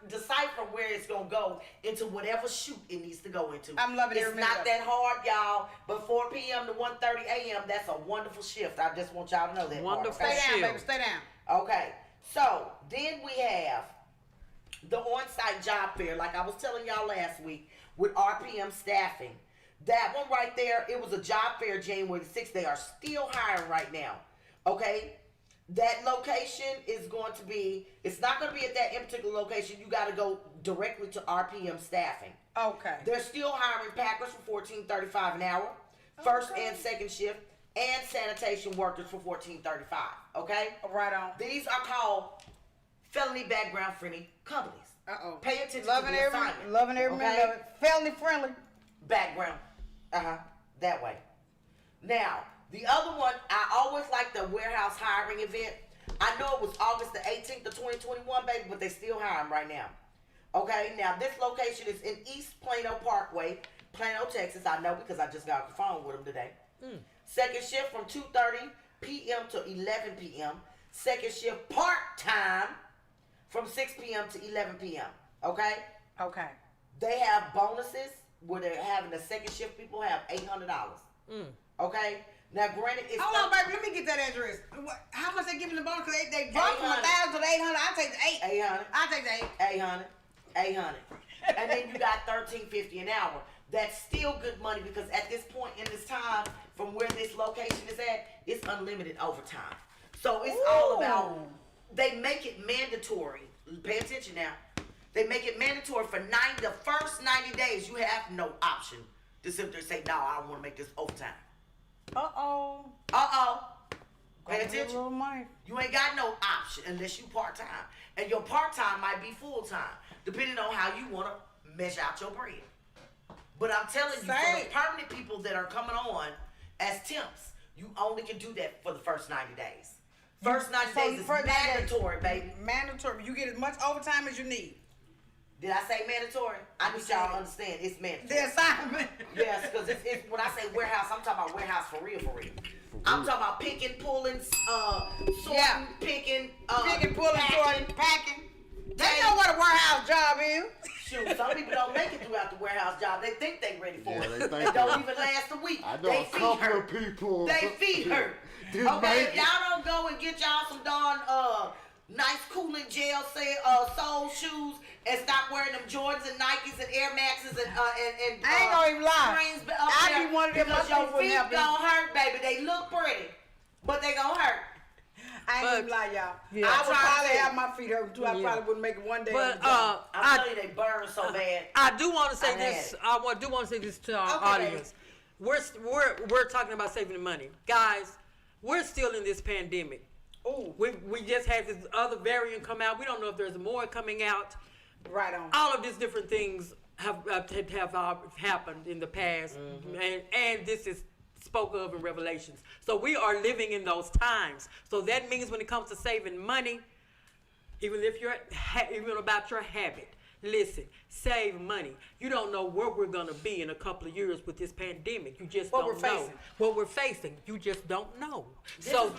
S2: decipher where it's gonna go into whatever chute it needs to go into.
S1: I'm loving
S2: it.
S1: every
S2: It's
S1: minute
S2: not
S1: of
S2: that hard, y'all. But 4 p.m. to 1:30 a.m. That's a wonderful shift. I just want y'all to know that.
S3: Wonderful
S2: part, okay?
S1: Stay down,
S3: shift.
S1: baby. Stay down.
S2: Okay. So then we have the on-site job fair, like I was telling y'all last week, with RPM Staffing. That one right there, it was a job fair January the 6th. They are still hiring right now. Okay? That location is going to be, it's not going to be at that in particular location. You got to go directly to RPM Staffing.
S1: Okay.
S2: They're still hiring packers for $14.35 an hour, first and second shift, and sanitation workers for $14.35. Okay?
S1: Right on.
S2: These are called felony background friendly companies.
S1: Uh-oh.
S2: Pay attention
S1: Loving
S2: to the
S1: every,
S2: assignment.
S1: loving every minute of it. Felony friendly.
S2: Background. That way. Now, the other one, I always like the warehouse hiring event. I know it was August the 18th of 2021, baby, but they still hiring right now. Okay, now this location is in East Plano Parkway, Plano, Texas. I know because I just got off the phone with them today. Second shift from 2:30 p.m. to 11 p.m. Second shift part-time from 6 p.m. to 11 p.m. Okay?
S1: Okay.
S2: They have bonuses where they're having the second shift people have $800. Okay? Now, granted, it's...
S1: Hold on, baby. Let me get that address. How much they giving the bonus? Because they brought from 1,000 to 800. I take the 8.
S2: 800.
S1: I take the 8.
S2: 800. And then you got $13.50 an hour. That's still good money because at this point in this time, from where this location is at, it's unlimited overtime. So it's all about, they make it mandatory. Pay attention now. They make it mandatory for the first 90 days, you have no option to sit there and say, no, I don't want to make this overtime.
S1: Uh-oh.
S2: Pay attention.
S1: A little money.
S2: You ain't got no option unless you part-time. And your part-time might be full-time, depending on how you want to measure out your bread. But I'm telling you, for the permanent people that are coming on as temps, you only can do that for the first 90 days. First 90 days is mandatory, baby.
S1: Mandatory. You get as much overtime as you need.
S2: Did I say mandatory? I need y'all to understand it's mandatory.
S1: The assignment.
S2: Yes, because it's when I say warehouse, I'm talking about warehouse for real. I'm talking about picking, pulling, sorting, picking,
S1: pulling, sorting, packing. They know what a warehouse job is.
S2: Shoot, some people don't make it throughout the warehouse job. They think they ready for it.
S6: They think
S2: It don't even last a week.
S6: I know
S2: They
S6: a
S2: feed
S6: couple
S2: her.
S6: of people.
S2: They feed her. Okay, if y'all don't go and get y'all some darn nice cooling gel sole shoes and stop wearing them Jordans and Nikes and Air Maxes and
S1: I ain't gonna even lie.
S2: Screens
S1: I be one of them
S2: because your
S1: motherfuckers
S2: feet
S1: have been-
S2: gonna hurt, baby. They look pretty, but they gonna hurt.
S1: I ain't gonna lie, y'all.
S3: Yeah.
S1: I would
S2: trying to
S1: probably
S2: say-
S1: have my feet hurt too. I probably wouldn't make it one day.
S3: But
S1: on the job.
S2: I'm telling you, they burn so bad.
S3: I do want to say
S2: I
S3: this.
S2: had
S3: I do want to say this to our
S1: Okay,
S3: audience. We're talking about saving the money, guys. We're still in this pandemic.
S1: Ooh,
S3: We just had this other variant come out. We don't know if there's more coming out.
S1: right on.
S3: All of these different things have happened in the past, and this is spoke of in Revelations. So we are living in those times. So that means when it comes to saving money, even if you're even about your habit, listen, save money. You don't know where we're gonna be in a couple of years with this pandemic. You just don't know what we're facing. You just don't know. So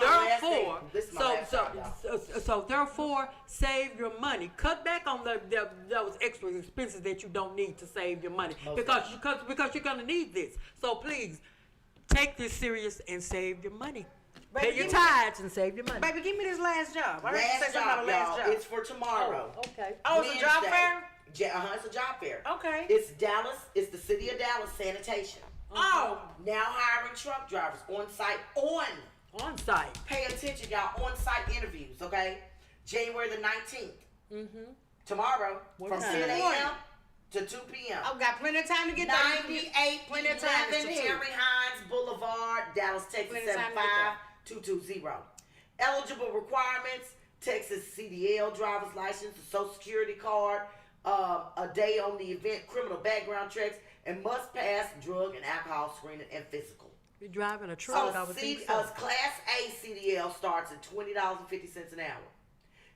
S3: therefore, save your money. Cut back on those extra expenses that you don't need to save your money because you're gonna need this. So please take this serious and save your money.
S1: Baby,
S3: Pay your tithes and save your money.
S1: Baby, give me this last job. I heard you say
S2: Last
S1: something about
S2: job,
S1: a last
S2: y'all.
S1: job.
S2: It's for tomorrow.
S3: Okay.
S1: Oh, it's a job
S2: Wednesday.
S1: fair?
S2: It's a job fair.
S1: Okay.
S2: It's Dallas. It's the city of Dallas sanitation.
S1: Oh,
S2: Now hiring truck drivers on site.
S3: On site.
S2: Pay attention, y'all. On site interviews. Okay. January the 19th. Tomorrow from
S3: time?
S2: 10 a.m. to 2 p.m.
S1: I've got plenty of time to get there.
S2: 9811 Henry Hines Boulevard, Dallas, Texas
S1: Plenty of time to get
S2: 75220. Eligible requirements: Texas CDL driver's license, a Social Security card, a day on the event, criminal background checks, and must pass drug and alcohol screening and physical.
S3: You're driving a truck. I would think so.
S2: Class A CDL starts at $20.50 an hour.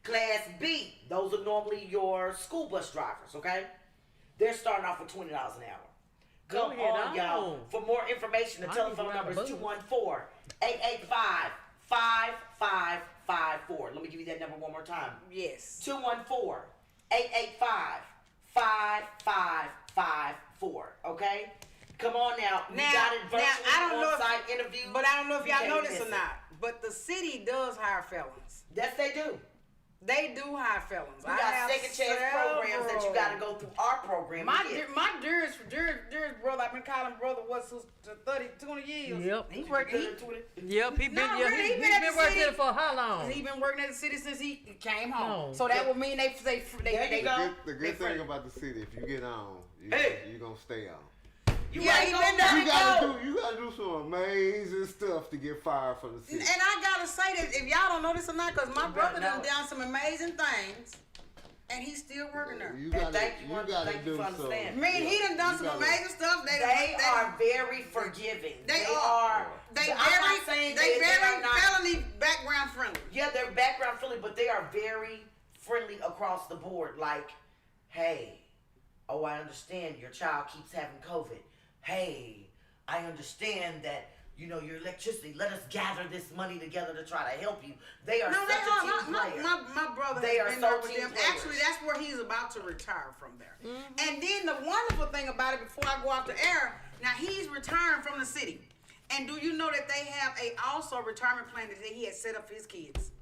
S2: Class B, those are normally your school bus drivers, okay? They're starting off with $20 an hour. Come on, y'all. For more information, the telephone number is 214-885-5554. Let me give you that number one more time.
S1: Yes.
S2: 214-885-5554. Okay? Come on now. We got it virtually
S1: I don't know
S2: on-site interview.
S1: But I don't know if y'all
S2: You
S1: know
S2: can't
S1: this or
S2: miss
S1: not. But the city does hire felons.
S2: Yes, they do.
S1: They do hire felons.
S2: We got second chance programs that you got to go through our program.
S1: My dearest brother, I've been calling brother, what's 20 years?
S3: Yep.
S1: He worked.
S3: He been working there for how long?
S1: He been working at the city since he came home. So that would mean they
S6: The good thing about the city, if you get on, you're gonna stay on.
S2: You gotta
S6: do some amazing stuff to get fired from the city.
S1: And I gotta say that if y'all don't know this or not, because my brother done some amazing things, and he's still working there.
S2: Thank you for understanding.
S1: He done some amazing stuff.
S2: They are very forgiving.
S1: They are. They very felony background friendly.
S2: Yeah, they're background friendly, but they are very friendly across the board. Like, hey, I understand your child keeps having COVID. hey, I understand that. You know, your electricity. Let us gather this money together to try to help you. They are such a team player.
S1: My brother
S2: They
S1: has
S2: are
S1: been
S2: so
S1: there with
S2: team
S1: them.
S2: players.
S1: Actually, that's where he's about to retire from there. And then the wonderful thing about it, before I go off the air, now he's retiring from the city. And do you know that they have also retirement plan that he has set up for his kids?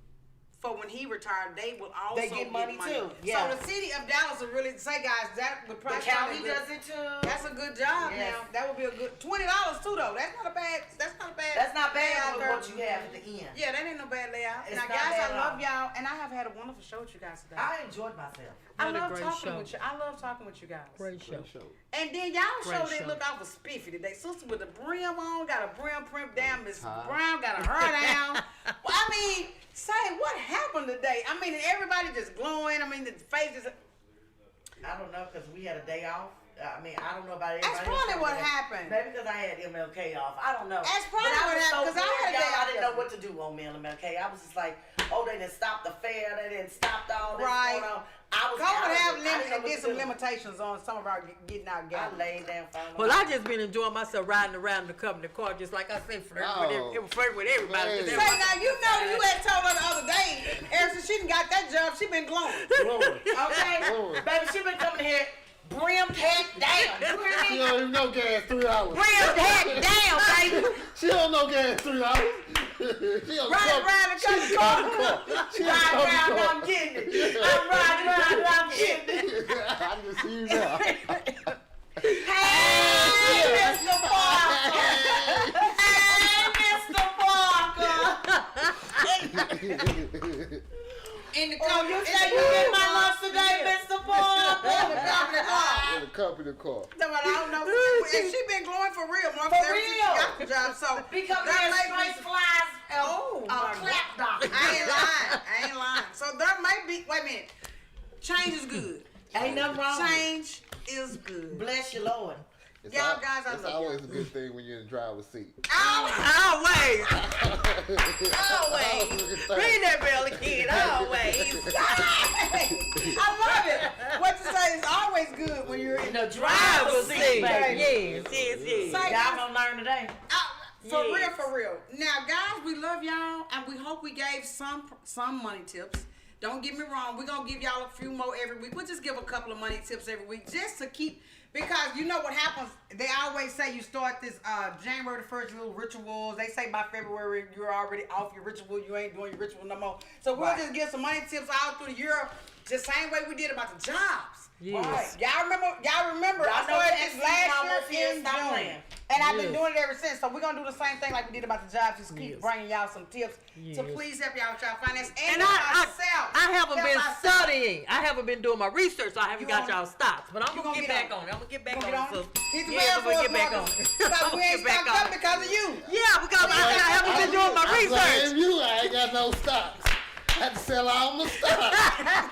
S1: For when he retired, they will also
S2: get money too. Yeah.
S1: So the city of Dallas will really say, guys, that would probably
S2: The county does it too.
S1: That's a good job.
S2: Yes.
S1: Now that would be a good $20 too, though. That's not bad.
S2: That's not
S1: layout,
S2: bad with
S1: girl.
S2: what you have at the end.
S1: Yeah, that ain't no bad layout.
S2: It's
S1: Now,
S2: not
S1: guys,
S2: bad
S1: I
S2: at
S1: love
S2: all.
S1: y'all, and I have had a wonderful show with you guys today.
S2: I enjoyed myself.
S1: I
S3: Had a
S1: love
S3: great
S1: talking
S3: show.
S1: with you. I love talking with you guys.
S3: Great show.
S1: And then y'all
S3: Great
S1: show they
S3: show.
S1: look out for spiffy today. Sister with the brim on, got a brim print down. Miss Brown got her down. Well, I mean, say what happened today? I mean, everybody just glowing. I mean, the faces.
S2: I don't know because we had a day off. I mean, I don't know about everybody.
S1: That's probably what happened.
S2: Maybe because I had MLK off. I don't know.
S1: That's probably
S2: But I
S1: what
S2: was
S1: happened, 'cause I
S2: bored,
S1: had a day
S2: y'all.
S1: off
S2: I didn't know what to do on MLK. I was just like, oh, they didn't stop the fair. They didn't stop all this
S1: Right.
S2: going on. I was
S1: COVID
S2: out of
S1: have
S2: it. I didn't know
S1: limits.
S2: what
S1: Did
S2: to
S1: some
S2: do.
S1: limitations on some of our getting out
S2: I
S1: gathering.
S2: laid down. Found
S3: Well, I just been enjoying myself riding around the company car, just like I said, flirting with everybody.
S6: man.
S1: Say now, you know you had told her the other day, ever since she done got that job, she been glowing.
S2: Okay,
S6: Lord.
S2: baby, she been coming here, brim packed down. You hear
S6: She
S2: me?
S6: don't even know gas 3 hours.
S2: Brim packed down, baby.
S6: She don't know gas 3 hours. She on
S1: Right around the country car.
S6: She on
S2: Ride
S6: the
S2: around,
S6: car.
S2: I'm getting it. I'm riding around, I'm getting it.
S6: I can see you now.
S2: Hey, Mr. Parker. Hey, Mr. Parker.
S1: In the
S2: Oh,
S1: company,
S2: you say you get my lunch today, Mr. Parker?
S1: in the company car.
S6: In the company car.
S1: So, I don't know. And she been glowing for real. For
S2: real.
S1: She got the job. So
S2: Because
S1: that
S2: they're
S1: may
S2: straight
S1: be-
S2: flies.
S1: Oh, my
S2: clap doctor.
S1: I ain't lying. So there may be. Wait a minute. Change is good.
S2: Ain't nothing wrong with it.
S1: Change is good.
S2: Bless you, Lord.
S6: It's
S1: Y'all guys, I
S6: it's
S1: love
S6: always
S1: y'all.
S6: a good thing when you're in the driver's seat.
S3: Always.
S6: Always.
S3: Ring that bell again. Always.
S1: I love it. What you say is always good when you're in
S2: The
S1: the
S2: driver's seat, baby.
S3: Yes.
S1: Say,
S2: Y'all gonna learn today.
S1: For real. Now, guys, we love y'all, and we hope we gave some money tips. Don't get me wrong. We're gonna give y'all a few more every week. We'll just give a couple of money tips every week, just to keep. Because you know what happens, they always say you start this January the 1st, little rituals. They say by February you're already off your ritual. You ain't doing your ritual no more. So we'll just give some money tips all through the year, just same way we did about the jobs.
S3: Yes.
S1: Right. Y'all remember I
S2: know
S1: started
S2: the
S1: this
S2: FC
S1: last
S2: almost
S1: year
S2: here,
S1: in
S2: stop
S1: June.
S2: playing.
S1: And I've been
S3: Yes.
S1: doing it ever since. So we're going to do the same thing like we did about the jobs. Just keep
S3: Yes.
S1: bringing y'all some tips to
S3: Yes.
S1: please help y'all with y'all finance.
S3: And
S1: help
S3: I
S1: myself.
S3: haven't
S1: Help
S3: been
S1: myself.
S3: studying. I haven't been doing my research, so I haven't
S1: You
S3: got
S1: gonna-
S3: y'all stocks. But I'm
S1: you
S3: gonna
S1: gonna
S3: get
S1: get
S3: back
S1: on.
S3: on it. I'm gonna get back
S1: Gonna
S3: on
S1: get
S3: it.
S1: on?
S3: So,
S1: Hit the
S3: yeah,
S1: bell
S3: I'm
S1: for
S3: gonna
S1: us,
S3: get back on
S1: Marcus.
S3: it.
S1: Because
S3: I'm
S1: we
S3: gonna
S1: ain't
S3: get back
S1: stocked up
S3: on it.
S1: because of you.
S3: Yeah, because I haven't been doing my
S6: I
S3: research.
S6: blame you. I ain't got no stocks. I had to sell all my stocks.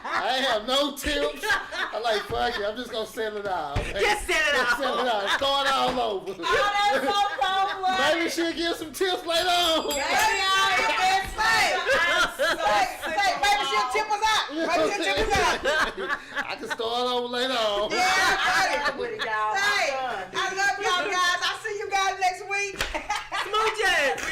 S6: I ain't have no tips. I'm like, fuck it. I'm just gonna sell it out.
S3: Just sell it out.
S6: Sell it out. Start all over.
S2: Oh, that's so cold,
S6: Maybe she'll give some tips later on.
S1: Say, baby, she'll tip us out. Baby, she'll tip us out.
S6: I can start over later on.
S1: Yeah, I got it.
S2: with it, y'all.
S1: Hey,
S2: I'm done.
S1: I love y'all guys. I'll see you guys next week.
S3: Smooches.